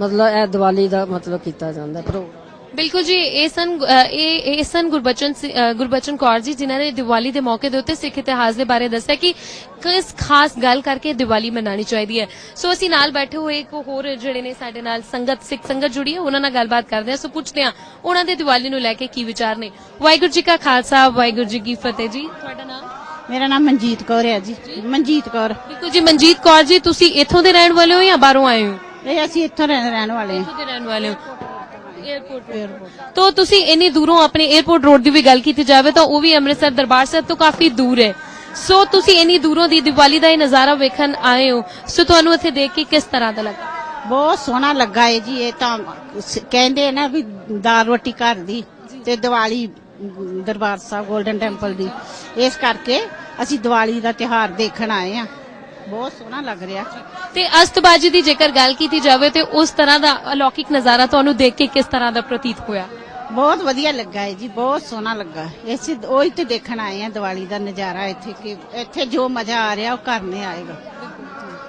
ਮਤਲਬ ਇਹ ਦੀਵਾਲੀ ਦਾ ਮਤਲਬ ਕੀਤਾ ਜਾਂਦਾ ਪ੍ਰੋਗਰਾਮ। ਬਿਲਕੁਲ ਜੀ, ਇਹ ਸਨ ਗੁਰਬਚਨ ਕੌਰ ਜੀ, ਜਿਨ੍ਹਾਂ ਨੇ ਦੀਵਾਲੀ ਦੇ ਮੌਕੇ ਦੇ ਉੱਤੇ ਸਿੱਖ ਇਤਿਹਾਸ ਦੇ ਬਾਰੇ ਦੱਸਿਆ ਕਿ ਕਿਸ ਖਾਸ ਗੱਲ ਕਰਕੇ ਦੀਵਾਲੀ ਮਨਾਉਣੀ ਚਾਹੀਦੀ ਹੈ। ਸੋ ਅਸੀਂ ਨਾਲ ਬੈਠੇ ਹੋਏ ਇੱਕ ਹੋਰ ਜਿਹੜੇ ਨੇ ਸਾਡੇ ਨਾਲ ਸਿੱਖ ਸੰਗਤ ਜੁੜੀ ਹੈ, ਉਹਨਾਂ ਨਾਲ ਗੱਲਬਾਤ ਕਰਦੇ ਹਾਂ। ਸੋ ਪੁੱਛਦੇ ਹਾਂ ਉਹਨਾਂ ਦੇ ਦੀਵਾਲੀ ਨੂੰ ਲੈ ਕੇ ਕੀ ਵਿਚਾਰ ਨੇ। ਵਾਹਿਗੁਰੂ ਜੀ ਕਾ ਖਾਲਸਾ, ਵਾਹਿਗੁਰੂ ਜੀ ਕੀ ਫਤਿਹ ਜੀ। ਤੁਹਾਡਾ ਨਾਮ? ਮੇਰਾ ਨਾਮ ਮਨਜੀਤ ਕੌਰ ਹੈ ਜੀ। ਮਨਜੀਤ ਕੌਰ। ਬਿਲਕੁਲ ਜੀ, ਮਨਜੀਤ ਕੌਰ ਜੀ, ਤੁਸੀਂ ਇੱਥੋਂ ਦੇ ਰਹਿਣ ਵਾਲੇ ਹੋ ਜਾਂ ਬਾਹਰੋਂ ਆਏ ਹੋ? ਇਹ ਅਸੀਂ ਇੱਥੋਂ ਰਹਿਣ ਵਾਲੇ ਹਾਂ। ਇੱਥੋਂ ਦੇ ਰਹਿਣ ਵਾਲੇ ਹੋ। तो तुसी इन्नी दूरों अपने एयरपोर्ट रोड की भी गल की जाए तो वह भी अमृतसर दरबार साहब तो काफी दूर है। सो तुसी इन्नी दूरों दी दिवाली का नज़ारा वेखन आए हो, सो तुहानू इत्थे देख के किस तरह का लगा? बहुत सोहना लगा है जी। ये तो कहते ना भी दाल रोटी घर दी ते दिवाली दरबार साहब गोल्डन टैंपल दी, इस करके असी दिवाली का त्योहार देखण आए हैं। बहुत सोहना लग रहा। ते अस्तबाजी की जेकर गल की जाए तो उस तरह का अलौकिक नज़ारा तुहानू देख के किस तरह का प्रतीत होया? बहुत वधिया लगा है जी, बहुत सोहना लगा। इस ओही तो देखण आए हैं दिवाली का नज़ारा। इत्थे जो मजा आ रहा वो घर नहीं आएगा।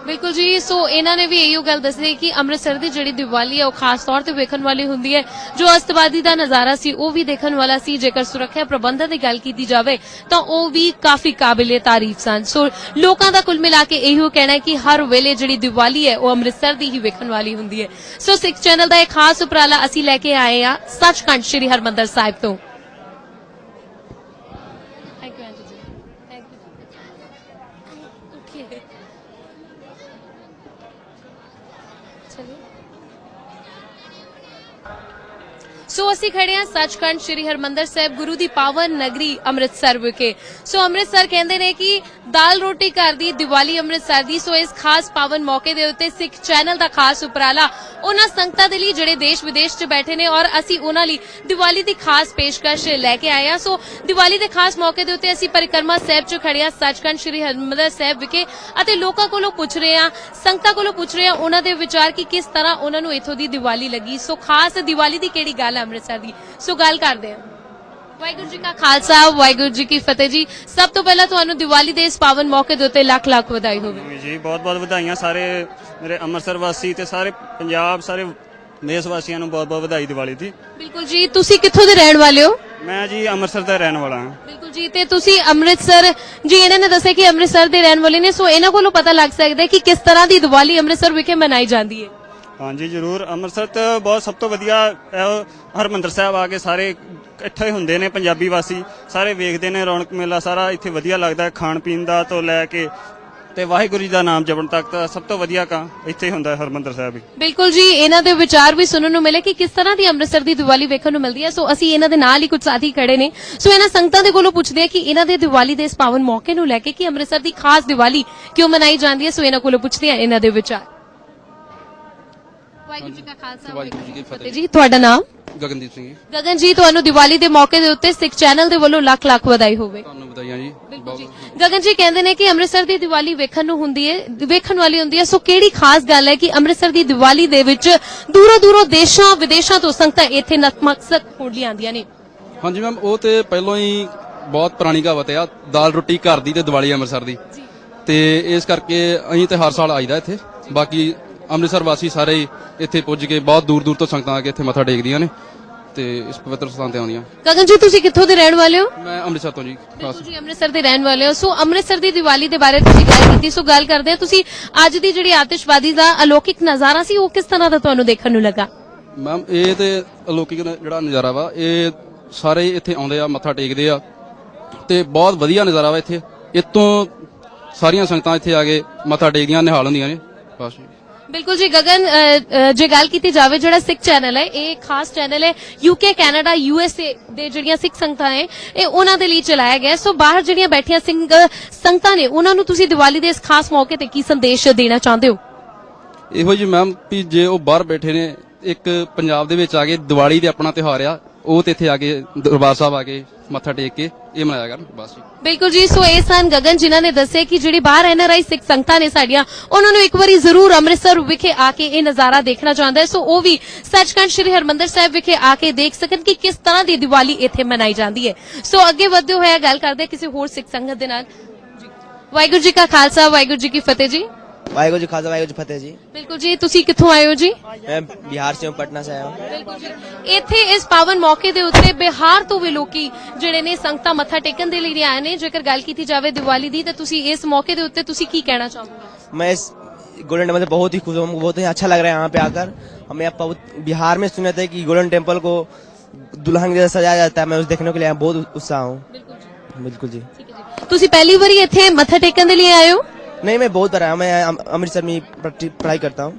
बिल्कुल जी। सो इन्होंने भी यही गल दसी कि अमृतसर की जिहड़ी दिवाली है वो खास तौर पर वेखण वाली हुंदी है। जो अस्तबाजी का नज़ारा सी वो भी देखण वाला सी। जेकर सुरक्षा प्रबंधन की गल की जाए तो वह भी काफी काबिले तारीफ सन। सो लोगों का कुल मिला के यही कहना है कि हर वेले जिहड़ी दिवाली है वो अमृतसर की ही वेखण वाली हुंदी है। सो सिख चैनल का एक खास उपराला असीं लैके आए हैं सचखंड श्री हरमंदर साहिब तो। सो असी खड़े हैं सचखंड श्री हरमंदर साहब गुरु दी पावन नगरी अमृतसर विखे। सो अमृतसर कहते ने कि दाल रोटी घर दी दिवाली अमृतसर दी। सो इस खास पावन मौके दे उत्ते सिख चैनल दा खास उपराला उन्हां संगतां दे लई जिहड़े देश विदेश च बैठे ने और असी उन्हां लई दिवाली दी खास पेशकश लैके आए हैं। सो दिवाली दे खास मौके दे उत्ते असी परिक्रमा साहिब च खड़े हैं सचखंड श्री हरमंदर साहिब विखे अते लोकां कोलों पुछ रहे हैं, संगतां कोलों पुछ रहे हैं उन्हां दे विचार कि किस तरह उन्हां नूं इत्थों दी दिवाली लगी। सो खास दिवाली दी किहड़ी गल है अमृतसर दी, सो गल करते हैं। वाहिगुरू जी का खालसा, वाहिगुरू जी की फतेह जी। सब तो पहला तुहानू दिवाली दे इस पावन मौके दे उत्ते लख लख बधाई होवे जी। बहुत बहुत बधाइयां सारे मेरे अमृतसर वासी ते सारे पंजाब सारे देश वासियों ਨੂੰ बहुत बहुत बधाई दिवाली दी। बिल्कुल जी। तुसी कित्थों दे रहण वाले हो? मैं जी अमृतसर ਦਾ ਰਹਿਣ ਵਾਲਾ ਹਾਂ। बिल्कुल जी। ते तुसी अमृतसर जी इन्हां ने दस्सिया कि अमृतसर दे रहण वाले ने। सो इन्हां कोलों पता लग सकदा है कि किस तरह दी दिवाली अमृतसर विखे मनाई जांदी है। हाँ जी जरूर। अमृतसर तो बहुत सब तो वधिया हरमंदर साहब आके सारे इकट्ठे हुंदे ने पंजाबी वासी सारे वेखदे ने। रौनक मेला सारा इत्थे वधिया लगदा है, खाण पीण दा तो लैके ते वाहिगुरू जी दा नाम जपण तक तो सब तो वधिया का इत्थे हुंदा है हरमंदर साहब। बिल्कुल जी। इन्हां दे विचार भी सुनने नूं मिले कि किस तरह दी अमृतसर दी दिवाली वेखण नूं मिलदी है। सो असीं इन्हां दे नाल ही कुछ साथी खड़े ने। सो इन्हां संगतां दे कोलों पुछदे आ कि इन्हां दे दिवाली दे इस पावन मौके नूं लैके कि अमृतसर दी खास दिवाली क्यों मनाई जांदी है। सो इन्हां कोलों पुछदे आ इन्हां दे विचार। वाहिगुरू जी का खालसा, वाहिगुरू जी की फतेह जी। तुहाडा नाम? गगनदीप सिंह। गगन जी, तुहानू दिवाली दे मौके दे उत्ते सिख चैनल दे वल्लों लख लख बधाई होवे। ਤੁਹਾਨੂੰ ਵਧਾਈਆਂ ਜੀ। बिल्कुल जी। गगन जी कहते हैं कि अमृतसर दी दिवाली वेखण नूं हुंदी है, वेखण वाली हुंदी है। सो किहड़ी खास गल है कि अमृतसर दी दिवाली दे विच दूरों दूरों देशां विदेशां तो संगतां इत्थे नतमस्तक होण लई आंदियां ने? हाँ जी मैम, ਉਹ ਤੇ ਪਹਿਲਾਂ ਹੀ ਬਹੁਤ ਪੁਰਾਣੀ ਕਹਾਵਤ ਆ ਦਾਲ ਰੋਟੀ ਘਰ ਦੀ ਤੇ ਦੀਵਾਲੀ ਅੰਮ੍ਰਿਤਸਰ ਦੀ। ਤੇ ਇਸ ਕਰਕੇ ਅਸੀਂ ਤੇ ਹਰ ਸਾਲ ਆਈਦਾ ਇੱਥੇ। ਬਾਕੀ ਅੰਮ੍ਰਿਤਸਰ ਵਾਸੀ ਸਾਰੇ ਇੱਥੇ ਪੁੱਜ ਕੇ ਬਹੁਤ ਦੂਰ ਦੂਰ ਤੋਂ ਸੰਗਤਾਂ ਆ ਕੇ ਇੱਥੇ ਮੱਥਾ ਟੇਕਦੀਆਂ ਨੇ ਤੇ ਇਸ ਪਵਿੱਤਰ ਸਥਾਨ ਤੇ ਆਉਂਦੀਆਂ। गगन जी, तुसी कित्थों दे रहण वाले हो? ਮੈਂ ਅੰਮ੍ਰਿਤਸਰ ਤੋਂ ਜੀ ਖਾਸ। जी अमृतसर दे रहण वाले हो। सो अमृतसर दी दिवाली दे बारे तुसी गल कीती। सो गल करदे आ तुसी अज दी जिहड़ी आतिशबाजी दा अलौकिक नज़ारा सी वो किस तरह दा तुहानू देखण नू लगा? ਮੈਮ ਇਹ ਤੇ ਅਲੌਕਿਕ ਜਿਹੜਾ ਨਜ਼ਾਰਾ ਵਾ ਇਹ ਸਾਰੇ ਇੱਥੇ ਆਉਂਦੇ ਆ ਮੱਥਾ ਟੇਕਦੇ ਆ ਤੇ ਬਹੁਤ ਵਧੀਆ ਨਜ਼ਾਰਾ ਵਾ ਇੱਥੇ। ਇਤੋਂ ਸਾਰੀਆਂ ਸੰਗਤਾਂ ਇੱਥੇ ਆ ਕੇ ਮੱਥਾ ਟੇਕਦੀਆਂ ਨਿਹਾਲ ਹੁੰਦੀਆਂ ਨੇ ਬਸ। बिल्कुल जी। गगन, जे गल की जाए जो सिख चैनल है ये खास चैनल है यूके कैनेडा यूएसए दे जिहड़ियां सिख संगतां है ये उन्हां दे लई चलाया गया। सो बाहर जिहड़ियां बैठियां संगतां ने उन्हां नूं तुसीं दिवाली दे इस खास मौके ते की संदेश देना चाहते हो? ਇਹੋ ਜੀ ਮੈਮ ਵੀ ਜੇ ਉਹ ਬਾਹਰ ਬੈਠੇ ਨੇ ਇੱਕ ਪੰਜਾਬ ਦੇ ਵਿੱਚ ਆ ਕੇ ਦੀਵਾਲੀ ਤੇ ਆਪਣਾ ਤਿਉਹਾਰ ਆ ਉਹ ਤੇ ਇੱਥੇ ਆ ਕੇ ਦਰਬਾਰ ਸਾਹਿਬ ਆ ਕੇ ਮੱਥਾ ਟੇਕ ਕੇ ਇਹ ਮਨਾਇਆ ਕਰਨ ਬਸ ਜੀ। बिल्कुल जी। सो ये सन गगन जिन्हां ने दस्सिया कि जिहड़ी बाहर एनआरआई सिख संगतां ने साडियां उन्हां नूं एक वारी जरूर अमृतसर विखे आके ये नज़ारा देखना चाहता है। सो वो भी सचखंड श्री हरमंदर साहिब विखे आके देख सकन कि किस तरह की दिवाली इत्थे मनाई जाती है। सो अगे वधदे होए गल करदे किसी होर सिख संगत दे नाल। वाहिगुरू जी का खालसा, वाहिगुरू जी की फतेह जी। वाहेगुरु जी खालसा वाहेगुरु जी फतेह जी। ਬਿਲਕੁਲ ਜੀ ਤੁਸੀਂ ਕਿੱਥੋਂ ਆਏ ਹੋ ਜੀ? मैं बिहार से हूँ, पटना से आया हूँ। ਬਿਲਕੁਲ ਜੀ ਇੱਥੇ ਇਸ ਪਾਵਨ ਮੌਕੇ ਦੇ ਉੱਤੇ ਬਿਹਾਰ ਤੋਂ ਵੀ ਲੋਕੀ ਜਿਹੜੇ ਨੇ ਸੰਗਤਾਂ ਮੱਥਾ ਟੇਕਣ ਦੇ ਲਈ ਆਏ ਨੇ। ਜੇਕਰ ਗੱਲ ਕੀਤੀ ਜਾਵੇ ਦੀਵਾਲੀ ਦੀ ਤਾਂ ਤੁਸੀਂ ਇਸ ਮੌਕੇ ਦੇ ਉੱਤੇ ਤੁਸੀਂ ਕੀ ਕਹਿਣਾ ਚਾਹੋਗੇ? मैं इस गोल्डन टेम्पल से बहुत ही खुश हूँ, हमको बहुत ही अच्छा लग रहा है यहाँ पे आकर। हमें बिहार में सुने थे कि गोल्डन टेम्पल को दुल्हन जैसा सजाया जाता है, मैं उस देखने के लिए बहुत उत्साह हूँ। बिल्कुल जी। ਤੁਸੀਂ ਪਹਿਲੀ ਵਾਰੀ ਇੱਥੇ ਮੱਥਾ ਟੇਕਣ ਦੇ ਲਈ ਆਏ ਹੋ? नहीं, मैं बहुत बार आया हूँ, मैं अमृतसर में पढ़ाई करता हूँ।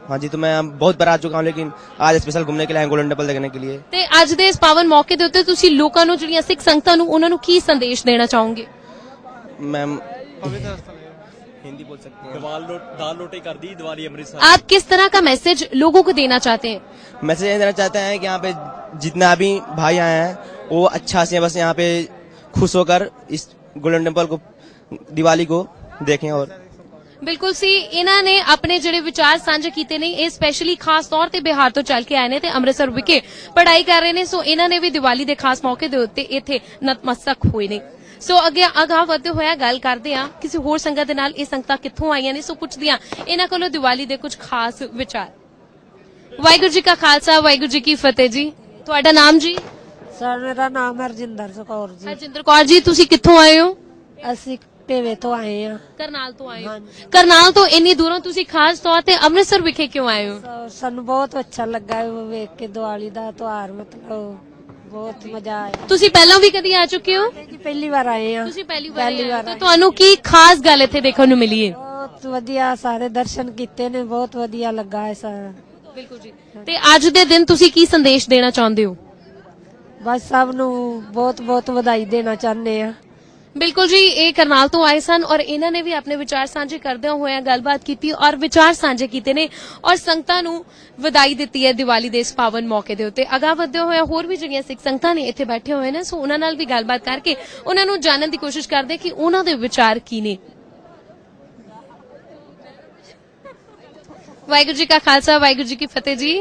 हाँ जी, तो मैं बहुत बार आ चुका हूँ, लेकिन आज स्पेशल घूमने के लिए आए गोल्डन टेम्पल देखने के लिए। ਤੇ ਅੱਜ ਦੇ ਇਸ ਪਾਵਨ ਮੌਕੇ ਦੇ ਉੱਤੇ ਤੁਸੀਂ ਲੋਕਾਂ ਨੂੰ ਜਿਹੜੀਆਂ ਸਿੱਖ ਸੰਗਤਾਂ ਨੂੰ ਉਹਨਾਂ ਨੂੰ ਕੀ ਸੰਦੇਸ਼ ਦੇਣਾ ਚਾਹੋਗੇ? मैम हिंदी बोल सकते हैं। दाल रोटी कर दी दिवाली अमृतसर। आप किस तरह का मैसेज लोगों को देना चाहते हैं? मैसेज ये देना चाहते हैं कि यहाँ पे जितना भी भाई आए हैं वो अच्छा से बस यहाँ पे खुश होकर इस गोल्डन टेम्पल को दिवाली को देखें। और ਬਿਲਕੁਲ ਸੀ ਇਹਨਾਂ ਨੇ ਆਪਣੇ ਜਿਹੜੇ ਵਿਚਾਰ ਸਾਂਝੇ ਕੀਤੇ ਨੇ। ਇਹ ਸਪੈਸ਼ਲੀ ਖਾਸ ਤੌਰ ਤੇ ਬਿਹਾਰ ਤੋਂ ਚੱਲ ਕੇ ਆਏ ਨੇ ਤੇ ਅੰਮ੍ਰਿਤਸਰ ਵਿਖੇ ਪੜ੍ਹਾਈ ਕਰ ਰਹੇ ਨੇ। ਸੋ ਇਹਨਾਂ ਨੇ ਵੀ ਦੀਵਾਲੀ ਦੇ ਖਾਸ ਮੌਕੇ ਦੇ ਉੱਤੇ ਇੱਥੇ ਨਤਮਸਤਕ ਹੋਏ ਨੇ। ਸੋ ਅੱਗੇ ਅਗਾਹ ਵਧਦੇ ਹੋਇਆ ਗੱਲ ਕਰਦੇ ਆ ਕਿਸੇ ਹੋਰ ਸੰਗਤ ਦੇ ਨਾਲ। ਇਹ ਸੰਗਤਾਂ ਕਿੱਥੋਂ ਆਈਆਂ ਨੇ ਸੋ ਪੁੱਛਦੀਆਂ ਇਹਨਾਂ ਕੋਲੋਂ ਦੀਵਾਲੀ ਦੇ ਕੁਝ ਖਾਸ ਵਿਚਾਰ। ਵਾਹਿਗੁਰੂ ਜੀ ਕਾ ਖਾਲਸਾ ਵਾਹਿਗੁਰੂ ਜੀ ਕੀ ਫਤਿਹ ਜੀ। ਤੁਹਾਡਾ ਨਾਮ ਜੀ? ਸਰ ਮੇਰਾ ਨਾਮ ਹਰਜਿੰਦਰ ਕੌਰ ਜੀ। ਹਰਜਿੰਦਰ ਕੌਰ ਜੀ ਤੁਸੀਂ ਕਿੱਥੋਂ ਆਏ ਹੋ? ਅਸੀਂ ਭੇਵੇ ਤੋਂ ਆਏ ਆ। ਕਰਨਾਲ ਤੋਂ ਆਏ ਹੋ? ਕਰਨਾਲ ਤੋਂ ਇੰਨੀ ਦੂਰੋਂ ਤੁਸੀਂ ਖਾਸ ਤੌਰ ਤੇ ਅੰਮ੍ਰਿਤਸਰ ਵਿਖੇ ਕਿਉਂ ਆਏ ਹੋ? ਸਾਨੂੰ ਬਹੁਤ ਅੱਛਾ ਲੱਗਾ ਇਹ ਵੇਖ ਕੇ ਦੀਵਾਲੀ ਦਾ ਤਿਉਹਾਰ, ਮਤਲਬ ਬਹੁਤ ਮਜ਼ਾ ਆਇਆ। ਤੁਸੀਂ ਪਹਿਲਾਂ ਵੀ ਕਦੀ ਆ ਚੁੱਕੇ ਹੋ? ਪਹਿਲੀ ਵਾਰ ਆਏ ਆ। ਤੁਸੀਂ ਪਹਿਲੀ ਵਾਰ ਤਾਂ ਤੁਹਾਨੂੰ ਕੀ ਖਾਸ ਗੱਲ ਇੱਥੇ ਦੇਖਣ ਨੂੰ ਮਿਲੀ ਹੈ? ਬਹੁਤ ਵਧੀਆ, ਸਾਰੇ ਦਰਸ਼ਨ ਕੀਤੇ ਨੇ, ਬਹੁਤ ਵਧੀਆ ਲੱਗਾ ਹੈ ਸਾਰਾ। ਬਿਲਕੁਲ ਜੀ। ਤੇ ਅੱਜ ਦੇ ਦਿਨ ਤੁਸੀਂ ਕੀ ਸੰਦੇਸ਼ ਦੇਣਾ ਚਾਹੁੰਦੇ ਹੋ? ਬਸ ਸਭ ਨੂੰ ਬਹੁਤ ਬਹੁਤ ਵਧਾਈ ਦੇਣਾ ਚਾਹੁੰਦੇ ਆ। ਬਿਲਕੁਲ ਜੀ ਇਹ ਕਰਨਾਲ ਤੋਂ ਆਏ ਸਨ ਔਰ ਇਹਨਾਂ ਨੇ ਵੀ ਆਪਣੇ ਵਿਚਾਰ ਸਾਂਝੇ ਕਰਦਿਆਂ ਹੋਇਆਂ ਗੱਲਬਾਤ ਕੀਤੀ ਔਰ ਵਿਚਾਰ ਸਾਂਝੇ ਕੀਤੇ ਨੇ ਔਰ ਸੰਗਤਾਂ ਨੂੰ ਵਧਾਈ ਦਿੱਤੀ ਹੈ ਦੀਵਾਲੀ ਦੇ ਇਸ ਪਾਵਨ ਮੌਕੇ ਦੇ ਉੱਤੇ। ਅਗਾਹ ਵਧਦੇ ਹੋਇਆ ਹੋਰ ਵੀ ਜਿਹੜੀਆਂ ਸਿੱਖ ਸੰਗਤਾਂ ਨੇ ਇੱਥੇ ਬੈਠੇ ਹੋਏ ਨੇ ਸੋ ਉਹਨਾਂ ਨਾਲ ਵੀ ਗੱਲਬਾਤ ਕਰਕੇ ਉਹਨਾਂ ਨੂੰ ਜਾਣਨ ਦੀ ਕੋਸ਼ਿਸ਼ ਕਰਦੇ ਕਿ ਉਹਨਾਂ ਦੇ ਵਿਚਾਰ ਕੀ ਨੇ। ਵਾਹਿਗੁਰੂ ਜੀ ਕਾ ਖਾਲਸਾ ਵਾਹਿਗੁਰੂ ਜੀ ਕੀ ਫਤਿਹ ਜੀ।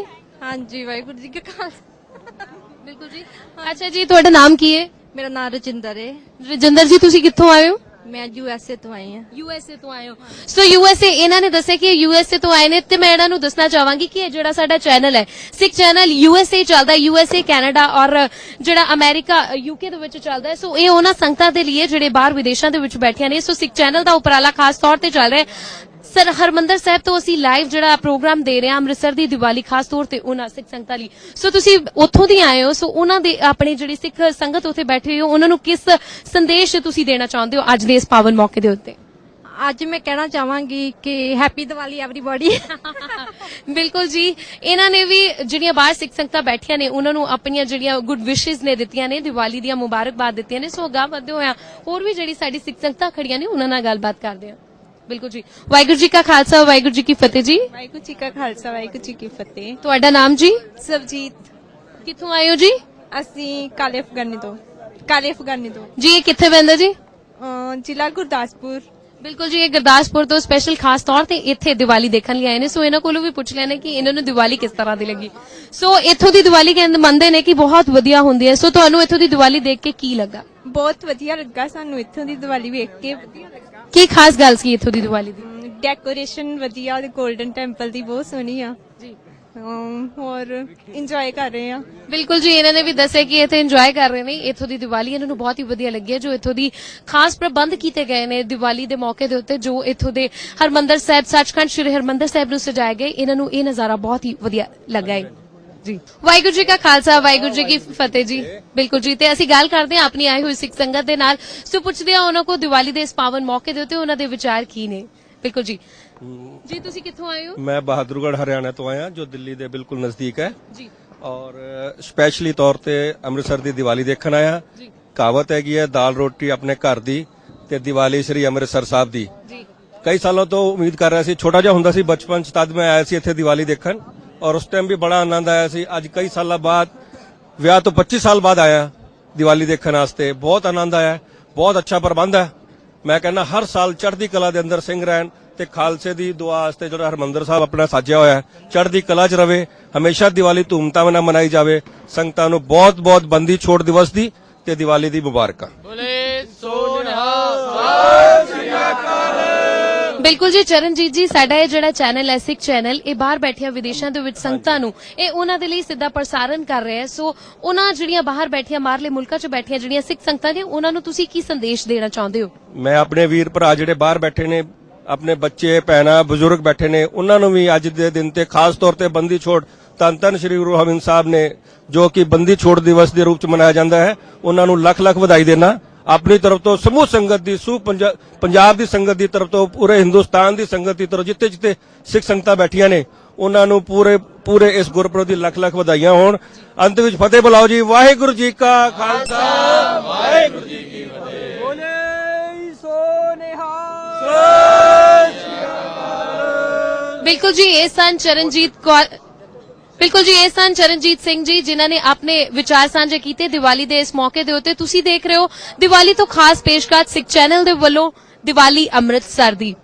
ਹਾਂਜੀ ਵਾਹਿਗੁਰੂ ਜੀ ਕਾ ਖਾਲਸਾ। ਬਿਲਕੁਲ ਜੀ। ਅੱਛਾ ਜੀ ਤੁਹਾਡਾ ਨਾਮ ਕੀ ਹੈ? ਮੇਰਾ ਨਾਮ ਰਜਿੰਦਰ ਹੈ। ਰਜਿੰਦਰ ਜੀ ਤੁਸੀਂ ਕਿੱਥੋਂ ਆਏ ਹੋ? ਮੈਂ ਯੂਐਸਏ ਤੋਂ ਆਈ ਹਾਂ। ਯੂਐਸਏ ਤੋਂ ਆਏ ਹੋ। ਸੋ ਯੂਐਸਏ ਇਹਨਾਂ ਨੇ ਦੱਸਿਆ ਕਿ ਯੂਐਸਏ ਤੋਂ ਆਏ ਨੇ ਤੇ ਮੈਂ ਇਹਨਾਂ ਨੂੰ ਦੱਸਣਾ ਚਾਹਾਂਗੀ ਕਿ ਇਹ ਜਿਹੜਾ ਸਾਡਾ ਚੈਨਲ ਹੈ ਸਿੱਖ ਚੈਨਲ ਯੂਐਸਏ ਚੱਲਦਾ, ਯੂਐਸਏ ਕੈਨੇਡਾ ਔਰ ਜਿਹੜਾ ਅਮਰੀਕਾ ਯੂਕੇ ਦੇ ਵਿੱਚ ਚੱਲਦਾ ਹੈ। ਸੋ ਇਹ ਉਹਨਾਂ ਸੰਗਤਾਂ ਦੇ ਲਈ ਜਿਹੜੇ ਬਾਹਰ ਵਿਦੇਸ਼ਾਂ ਦੇ ਵਿੱਚ ਬੈਠੀਆਂ ਨੇ। ਸੋ ਸਿੱਖ ਚੈਨਲ ਦਾ ਉਪਰਾਲਾ ਖਾਸ ਤੌਰ ਤੇ ਚੱਲ ਰਿਹਾ ਹੈ। ਸਰ ਹਰਮੰਦਰ ਸਾਹਿਬ ਤੋਂ ਅਸੀਂ ਲਾਈਵ ਜਿਹੜਾ ਪ੍ਰੋਗਰਾਮ ਦੇ ਰਹੇ ਹਾਂ ਅੰਮ੍ਰਿਤਸਰ ਦੀ ਦੀਵਾਲੀ ਖਾਸ ਤੌਰ ਤੇ ਉਹਨਾਂ ਸਿੱਖ ਸੰਗਤਾਂ ਲਈ। ਸੋ ਤੁਸੀਂ ਉੱਥੋਂ ਦੀ ਆਏ ਹੋ, ਸੋ ਉਹਨਾਂ ਦੇ ਆਪਣੇ ਜਿਹੜੀ ਸਿੱਖ ਸੰਗਤ ਉੱਥੇ ਬੈਠੇ ਹੋ ਉਹਨਾਂ ਨੂੰ ਕਿਸ ਸੰਦੇਸ਼ ਤੁਸੀਂ ਦੇਣਾ ਚਾਹੁੰਦੇ ਹੋ ਅੱਜ ਦੇ ਇਸ ਪਾਵਨ ਮੌਕੇ ਦੇ ਉੱਤੇ? ਅੱਜ ਮੈਂ ਕਹਿਣਾ ਚਾਹਾਂਗੀ ਕਿ ਹੈਪੀ ਦੀਵਾਲੀ ਐਵਰੀਬਾਡੀ। ਬਿਲਕੁਲ ਜੀ ਇਹਨਾਂ ਨੇ ਵੀ ਜਿਹੜੀਆਂ ਬਾਹਰ ਸਿੱਖ ਸੰਗਤਾਂ ਬੈਠੀਆਂ ਨੇ ਉਹਨਾਂ ਨੂੰ ਆਪਣੀਆਂ ਜਿਹੜੀਆਂ ਗੁੱਡ ਵਿਸ਼ੇਸ ਨੇ ਦਿੱਤੀਆਂ ਨੇ, ਦੀਵਾਲੀ ਦੀਆਂ ਮੁਬਾਰਕਬਾਦ ਦਿੱਤੀਆਂ ਨੇ। ਸੋ ਅਗਾਂਹ ਵਧਦੇ ਹੋਇਆ ਹੋਰ ਵੀ ਜਿਹੜੀ ਸਾਡੀ ਸਿੱਖ ਸੰਗਤਾਂ ਖੜੀਆਂ ਨੇ ਉਹਨਾਂ ਨਾਲ ਗੱਲਬਾਤ ਕਰਦੇ ਹਾਂ। ਬਿਲਕੁਲ ਜੀ। ਵਾਹਿਗੁਰੂ ਜੀ ਕਾ ਖਾਲਸਾ ਵਾਹਿਗੁਰੂ ਜੀ ਕੀ ਫਤਿਹ ਜੀ। ਵਾਹਿਗੁਰੂ ਜੀ ਕਾ ਖਾਲਸਾ ਵਾਹਿਗੁਰੂ ਜੀ ਕੀ ਫਤਿਹ। ਤੁਹਾਡਾ ਨਾਮ ਜੀ? ਸਰਜੀਤ। ਕਿੱਥੋਂ ਆਏ ਹੋ ਜੀ? ਅਸੀਂ ਕਾਲੇ ਅਫਗਾਨੀ ਤੋਂ। ਜੀ ਇਹ ਕਿੱਥੇ ਪੈਂਦਾ ਜੀ? ਜ਼ਿਲ੍ਹਾ ਗੁਰਦਾਸਪੁਰ। ਬਿਲਕੁਲ ਜੀ ਇਹ ਗੁਰਦਾਸਪੁਰ ਤੋਂ ਸਪੈਸ਼ਲ ਖਾਸ ਤੌਰ ਤੇ ਇੱਥੇ ਦੀਵਾਲੀ ਦੇਖਣ ਲਈ ਆਏ ਨੇ। ਸੋ ਇਹਨਾਂ ਕੋਲੋਂ ਵੀ ਪੁੱਛ ਲੈਣੇ ਕਿ ਇਹਨਾਂ ਨੂੰ ਦੀਵਾਲੀ ਕਿਸ ਤਰ੍ਹਾਂ ਦੀ ਲੱਗੀ। ਸੋ ਇੱਥੋਂ ਦੀ ਦੀਵਾਲੀ ਕਹਿੰਦੇ ਮੰਨਦੇ ਨੇ ਕਿ ਬਹੁਤ ਵਧੀਆ ਹੁੰਦੀ ਹੈ। ਸੋ ਤੁਹਾਨੂੰ ਇੱਥੋਂ ਦੀ ਦੀਵਾਲੀ ਦੇਖ ਕੇ ਕੀ ਲੱਗਾ? ਬਹੁਤ ਵਧੀਆ ਲੱਗਾ ਸਾਨੂੰ ਇੱਥੋਂ ਦੀ ਦੀਵਾਲੀ ਵੇਖ ਕੇ। ਕੀ ਖਾਸ ਗੱਲ ਸੀ ਇੱਥੋਂ ਦੀ ਦੀਵਾਲੀ ਦੀ? ਡੈਕੋਰੇਸ਼ਨ ਵਧੀਆ ਤੇ 골ਡਨ ਟੈਂਪਲ ਦੀ ਬਹੁਤ ਸੋਹਣੀ ਆ ਜੀ। ਹੋਰ ਇੰਜੋਏ ਕਰ ਰਹੇ ਆ। ਬਿਲਕੁਲ ਜੀ ਇਹਨਾਂ ਨੇ ਵੀ ਦੱਸਿਆ ਕਿ ਇੱਥੇ ਇੰਜੋਏ ਕਰ ਰਹੇ ਨੇ। ਇੱਥੋਂ ਦੀ ਦੀਵਾਲੀ ਇਹਨਾਂ ਨੂੰ ਬਹੁਤ ਹੀ ਵਧੀਆ ਲੱਗੀ ਹੈ। ਜੋ ਇੱਥੋਂ ਦੀ ਖਾਸ ਪ੍ਰਬੰਧ ਕੀਤੇ ਗਏ ਨੇ ਦੀਵਾਲੀ ਦੇ ਮੌਕੇ ਦੇ ਉੱਤੇ, ਜੋ ਇੱਥੋਂ ਦੇ ਹਰਮੰਦਰ ਸਾਹਿਬ ਸੱਚਖੰਡ ਸ਼੍ਰੀ ਹਰਮੰਦਰ ਸਾਹਿਬ ਨੂੰ ਸਜਾਏ ਗਏ, ਇਹਨਾਂ ਨੂੰ ਇਹ ਨਜ਼ਾਰਾ ਬਹੁਤ ਹੀ ਵਧੀਆ ਲੱਗਾ ਹੈ ਜੀ। ਵਾਹਿਗੁਰੂ ਜੀ ਕਾ ਖਾਲਸਾ ਵਾਹਿਗੁਰੂ ਜੀ ਕੀ ਫਤਿਹ ਜੀ। ਬਿਲਕੁਲ ਜੀ ਤੇ ਅਸੀਂ ਗੱਲ ਕਰਦੇ ਹਾਂ ਆਪਣੀ ਆਈ ਹੋਈ ਸਿੱਖ ਸੰਗਤ ਦੇ ਨਾਲ। ਸੋ ਪੁੱਛਦੇ ਹਾਂ ਉਹਨਾਂ ਕੋਲ ਦੀਵਾਲੀ ਦੇ ਇਸ ਪਾਵਨ ਮੌਕੇ ਦੇ ਉੱਤੇ ਉਹਨਾਂ ਦੇ ਵਿਚਾਰ ਕੀ ਨੇ। ਬਿਲਕੁਲ ਜੀ। ਜੀ ਤੁਸੀਂ ਕਿੱਥੋਂ ਆਏ ਹੋ? मैं बहादुरगढ़ हरियाणा तो आया जो दिल्ली ਦੇ ਬਿਲਕੁਲ ਨਜ਼ਦੀਕ ਹੈ ਜੀ। ਔਰ ਸਪੈਸ਼ਲੀ ਤੌਰ ਤੇ ਅੰਮ੍ਰਿਤਸਰ ਦੀ ਦੀਵਾਲੀ ਦੇਖਣ ਆਇਆ। ਜੀ। ਕਹਾਵਤ ਹੈਗੀ ਹੈ ਦਾਲ ਰੋਟੀ ਆਪਣੇ ਘਰ ਦੀ ਤੇ ਦੀਵਾਲੀ ਸ੍ਰੀ ਅੰਮ੍ਰਿਤਸਰ ਸਾਹਿਬ ਦੀ। ਜੀ। ਕਈ ਸਾਲਾਂ ਤੋਂ ਉਮੀਦ ਕਰ ਰਿਹਾ ਸੀ, ਛੋਟਾ ਜਿਹਾ ਹੁੰਦਾ ਸੀ ਬਚਪਨ ਚ, ਤਦ ਮੈਂ ਆਇਆ ਸੀ ਇੱਥੇ ਦੀਵਾਲੀ ਦੇਖਣ ਔਰ ਉਸ ਟਾਈਮ ਵੀ ਬੜਾ ਆਨੰਦ ਆਇਆ ਸੀ। ਅੱਜ ਕਈ ਸਾਲਾਂ ਬਾਅਦ, ਵਿਆਹ ਤੋਂ 25 ਸਾਲ ਬਾਅਦ ਆਇਆ ਦੀਵਾਲੀ ਦੇਖਣ ਵਾਸਤੇ। ਬਹੁਤ ਆਨੰਦ ਆਇਆ, ਬਹੁਤ ਅੱਛਾ ਪ੍ਰਬੰਧ ਹੈ। ਮੈਂ ਕਹਿੰਦਾ ਹਰ ਸਾਲ ਚੜ੍ਹਦੀ ਕਲਾ ਦੇ ਅੰਦਰ ਸਿੰਘ ਰਹਿਣ ਤੇ ਖਾਲਸੇ ਦੀ ਦੁਆ ਵਾਸਤੇ ਜਿਹੜਾ ਹਰਮੰਦਰ ਸਾਹਿਬ ਆਪਣਾ ਸਾਜਿਆ ਹੋਇਆ ਹੈ ਚੜ੍ਹਦੀ ਕਲਾ 'ਚ ਰਵੇ। ਹਮੇਸ਼ਾ ਦੀਵਾਲੀ ਧੂਮਧਾਮ ਨਾਲ ਮਨਾਈ ਜਾਵੇ। ਸੰਗਤਾਂ ਨੂੰ ਬਹੁਤ ਬਹੁਤ ਬੰਦੀ ਛੋੜ ਦਿਵਸ ਦੀ ਤੇ ਦੀਵਾਲੀ ਦੀ ਮੁਬਾਰਕਾਂ। ਬਿਲਕੁਲ ਜੀ ਚਰਨਜੀਤ ਜੀ, ਸਾਡਾ ਇਹ ਜਿਹੜਾ ਚੈਨਲ ਹੈ ਸਿੱਖ ਚੈਨਲ, ਇਹ ਬਾਹਰ ਬੈਠੀਆਂ ਵਿਦੇਸ਼ਾਂ ਦੇ ਵਿੱਚ ਸੰਗਤਾਂ ਨੂੰ ਇਹ ਉਹਨਾਂ ਦੇ ਲਈ ਸਿੱਧਾ ਪ੍ਰਸਾਰਣ ਕਰ ਰਿਹਾ ਹੈ। ਸੋ ਉਹਨਾਂ ਜਿਹੜੀਆਂ ਬਾਹਰ ਬੈਠੀਆਂ ਮਾਰਲੇ ਮੁਲਕਾਂ 'ਚ ਬੈਠੀਆਂ ਜਿਹੜੀਆਂ ਸਿੱਖ ਸੰਗਤਾਂ ਨੇ ਉਹਨਾਂ ਨੂੰ ਤੁਸੀਂ ਕੀ ਸੰਦੇਸ਼ ਦੇਣਾ ਚਾਹੁੰਦੇ ਹੋ? ਮੈਂ ਆਪਣੇ ਵੀਰ ਭਰਾ ਜਿਹੜੇ ਬਾਹਰ ਬੈਠੇ ਨੇ, ਆਪਣੇ ਬੱਚੇ ਭੈਣਾਂ ਬਜ਼ੁਰਗ ਬੈਠੇ ਨੇ, ਉਹਨਾਂ ਨੂੰ ਵੀ ਅੱਜ ਦੇ ਦਿਨ ਤੇ ਖਾਸ ਤੌਰ ਤੇ ਬੰਦੀ ਛੋੜ ਧੰਨ ਧੰਨ ਸ਼੍ਰੀ ਗੁਰੂ ਹਰਗੋਬਿੰਦ ਸਾਹਿਬ ਨੇ ਜੋ ਕਿ ਬੰਦੀ ਛੋੜ ਦਿਵਸ ਦੇ ਰੂਪ ਚ ਮਨਾਇਆ ਜਾਂਦਾ ਹੈ, ਉਹਨਾਂ ਨੂੰ ਲੱਖ ਲੱਖ ਵਧਾਈ ਦੇਣਾ। ਆਪਣੀ ਤਰਫ ਤੋਂ ਸਮੂਹ ਸੰਗਤ ਦੀ ਪੰਜਾਬ ਦੀ ਸੰਗਤ ਦੀ ਤਰਫ ਤੋਂ ਪੂਰੇ ਹਿੰਦੁਸਤਾਨ ਦੀ ਸੰਗਤ ਦੀ ਤਰਫ ਜਿੱਥੇ ਜਿੱਥੇ ਸਿੱਖ ਸੰਗਤਾਂ ਬੈਠੀਆਂ ਨੇ ਉਹਨਾਂ ਨੂੰ ਪੂਰੇ ਇਸ ਗੁਰਪੁਰਬ ਦੀ ਲੱਖ ਲੱਖ ਵਧਾਈਆਂ ਹੋਣ। ਅੰਤ ਵਿੱਚ ਫਤਿਹ ਬੁਲਾਓ ਜੀ। ਵਾਹਿਗੁਰੂ ਜੀ ਕਾ ਖਾਲਸਾ, ਵਾਹਿਗੁਰੂ ਜੀ ਕੀ ਫਤਿਹ। ਬੋਲੇ ਸੋ ਨਿਹਾਲ। ਬਿਲਕੁਲ ਜੀ, ਇਹ ਸਨ ਚਰਨਜੀਤ ਸਿੰਘ ਜੀ ਜਿਨ੍ਹਾਂ ਨੇ ਆਪਣੇ ਵਿਚਾਰ ਸਾਂਝੇ ਕੀਤੇ ਦੀਵਾਲੀ ਦੇ ਇਸ ਮੌਕੇ ਦੇ ਉੱਤੇ। ਤੁਸੀਂ ਦੇਖ ਰਹੇ ਹੋ ਦੀਵਾਲੀ ਤੋਂ ਖਾਸ ਪੇਸ਼ਕਸ਼ ਸਿੱਖ ਚੈਨਲ ਦੇ ਵੱਲੋਂ ਦੀਵਾਲੀ ਅੰਮ੍ਰਿਤਸਰ ਦੀ।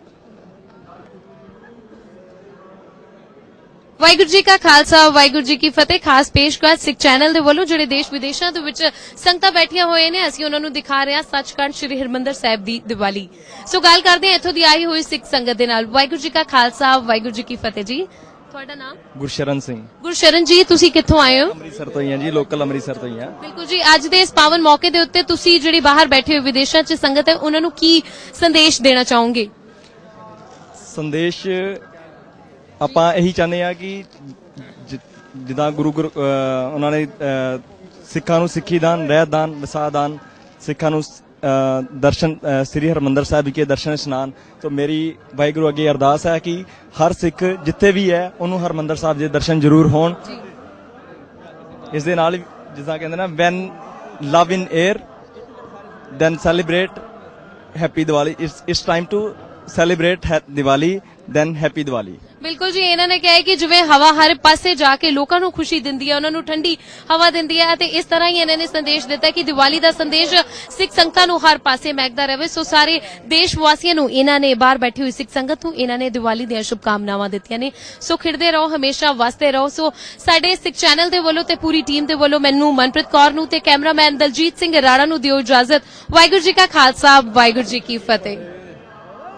ਵਾਹਿਗੁਰੂ ਜੀ ਕਾ ਖਾਲਸਾ, ਵਾਹਿਗੁਰੂ ਜੀ ਕੀ ਫਤਿਹ। ਖਾਸ ਪੇਸ਼ਕਸ਼ ਸਿੱਖ ਚੈਨਲ ਦੇ ਵੱਲੋਂ ਜਿਹੜੇ ਦੇਸ਼ ਵਿਦੇਸ਼ਾਂ ਦੇ ਵਿੱਚ ਸੰਗਤਾਂ ਬੈਠੀਆਂ ਹੋਏ ਨੇ, ਅਸੀਂ ਉਹਨਾਂ ਨੂੰ ਦਿਖਾ ਰਹੇ ਹਾਂ ਸੱਚਖੰਡ ਸ੍ਰੀ ਹਰਿਮੰਦਰ ਸਾਹਿਬ ਦੀ ਦੀਵਾਲੀ। ਸੋ ਗੱਲ ਕਰਦੇ ਹਾਂ ਇੱਥੋਂ ਦੀ ਆਈ ਹੋਈ ਸਿੱਖ ਸੰਗਤ ਦੇ ਨਾਲ। ਵਾਹਿਗੁਰੂ ਜੀ ਕਾ ਖਾਲਸਾ, ਵਾਹਿਗੁਰੂ ਜੀ ਕੀ ਫਤਿਹ ਜੀ। ਤੁਹਾਡਾ ਨਾਮ? ਗੁਰਸ਼ਰਨ ਸਿੰਘ। ਗੁਰਸ਼ਰਨ ਜੀ, ਤੁਸੀਂ ਕਿੱਥੋਂ ਆਏ ਹੋ? ਅੰਮ੍ਰਿਤਸਰ ਤੋਂ ਹੀ ਹਾਂ ਜੀ, ਲੋਕਲ ਅੰਮ੍ਰਿਤਸਰ ਤੋਂ ਹੀ ਹਾਂ। ਬਿਲਕੁਲ ਜੀ, ਅੱਜ ਦੇ ਇਸ ਪਾਵਨ ਮੌਕੇ ਦੇ ਉੱਤੇ ਤੁਸੀਂ ਜਿਹੜੀ ਬਾਹਰ ਬੈਠੇ ਹੋਏ ਵਿਦੇਸ਼ਾਂ 'ਚ ਸੰਗਤ ਹੈ ਉਹਨਾਂ ਨੂੰ ਕੀ ਸੰਦੇਸ਼ ਦੇਣਾ ਚਾਹੋਗੇ? ਸੰਦੇਸ਼ ਆਪਾਂ ਇਹੀ ਚਾਹੁੰਦੇ ਆ ਕਿ ਜਿੱਦਾਂ ਗੁਰੂ ਉਹਨਾਂ ਨੇ ਸਿੱਖਾਂ ਨੂੰ ਸਿੱਖੀ ਦਾਨ, ਰਹਿਤ ਦਾਨ, ਵਸਾ ਦਾਨ, ਸਿੱਖਾਂ ਨੂੰ ਦਰਸ਼ਨ ਸ੍ਰੀ ਹਰਿਮੰਦਰ ਸਾਹਿਬ ਵਿਖੇ ਦਰਸ਼ਨ ਇਸ਼ਨਾਨ। ਤਾਂ ਮੇਰੀ ਵਾਹਿਗੁਰੂ ਅੱਗੇ ਅਰਦਾਸ ਹੈ ਕਿ ਹਰ ਸਿੱਖ ਜਿੱਥੇ ਵੀ ਹੈ ਉਹਨੂੰ ਹਰਿਮੰਦਰ ਸਾਹਿਬ ਦੇ ਦਰਸ਼ਨ ਜ਼ਰੂਰ ਹੋਣ। ਇਸ ਦੇ ਨਾਲ ਜਿੱਦਾਂ ਕਹਿੰਦੇ ਨਾ, when love in air then celebrate happy Diwali. It's time to celebrate Diwali then happy Diwali. ਬਿਲਕੁਲ ਜੀ, ਇਹਨਾਂ ਨੇ ਕਿਹਾ ਹੈ ਕਿ ਜਿਵੇਂ ਹਵਾ ਹਰ ਪਾਸੇ ਜਾ ਕੇ ਲੋਕਾਂ ਨੂੰ ਖੁਸ਼ੀ ਦਿੰਦੀ ਹੈ, ਉਹਨਾਂ ਨੂੰ ਠੰਡੀ ਹਵਾ ਦਿੰਦੀ ਹੈ, ਤੇ ਇਸ ਤਰ੍ਹਾਂ ਹੀ ਇਹਨਾਂ ਨੇ ਸੰਦੇਸ਼ ਦਿੱਤਾ ਕਿ ਦੀਵਾਲੀ ਦਾ ਸੰਦੇਸ਼ ਸਿੱਖ ਸੰਗਤਾਂ ਨੂੰ ਹਰ ਪਾਸੇ ਮਹਿਕਦਾ ਰਹੇ। ਸੋ ਸਾਰੇ ਦੇਸ਼ ਵਾਸੀਆਂ ਨੂੰ ਇਹਨਾਂ ਨੇ, ਬਾਹਰ ਬੈਠੀ ਹੋਈ ਸਿੱਖ ਸੰਗਤ ਨੂੰ ਇਹਨਾਂ ਨੇ ਦੀਵਾਲੀ ਦੀਆਂ ਸ਼ੁਭਕਾਮਨਾਵਾਂ ਦਿੱਤੀਆਂ ਨੇ। ਸੋ ਖਿੜਦੇ ਰਹੋ, ਹਮੇਸ਼ਾ ਵਸਦੇ ਰਹੋ। ਸੋ ਸਾਡੇ ਸਿੱਖ ਚੈਨਲ ਦੇ ਵੱਲੋਂ ਤੇ ਪੂਰੀ ਟੀਮ ਦੇ ਵੱਲੋਂ ਮੈਨੂੰ, ਮਨਪ੍ਰੀਤ ਕੌਰ ਨੂੰ ਤੇ ਕੈਮਰਾਮੈਨ ਦਲਜੀਤ ਸਿੰਘ ਰਾਣਾ ਨੂੰ ਦਿਓ ਇਜਾਜ਼ਤ। ਵਾਹਿਗੁਰੂ ਜੀ ਕਾ ਖਾਲਸਾ, ਵਾਹਿਗੁਰੂ ਜੀ ਕੀ ਫਤਿਹ।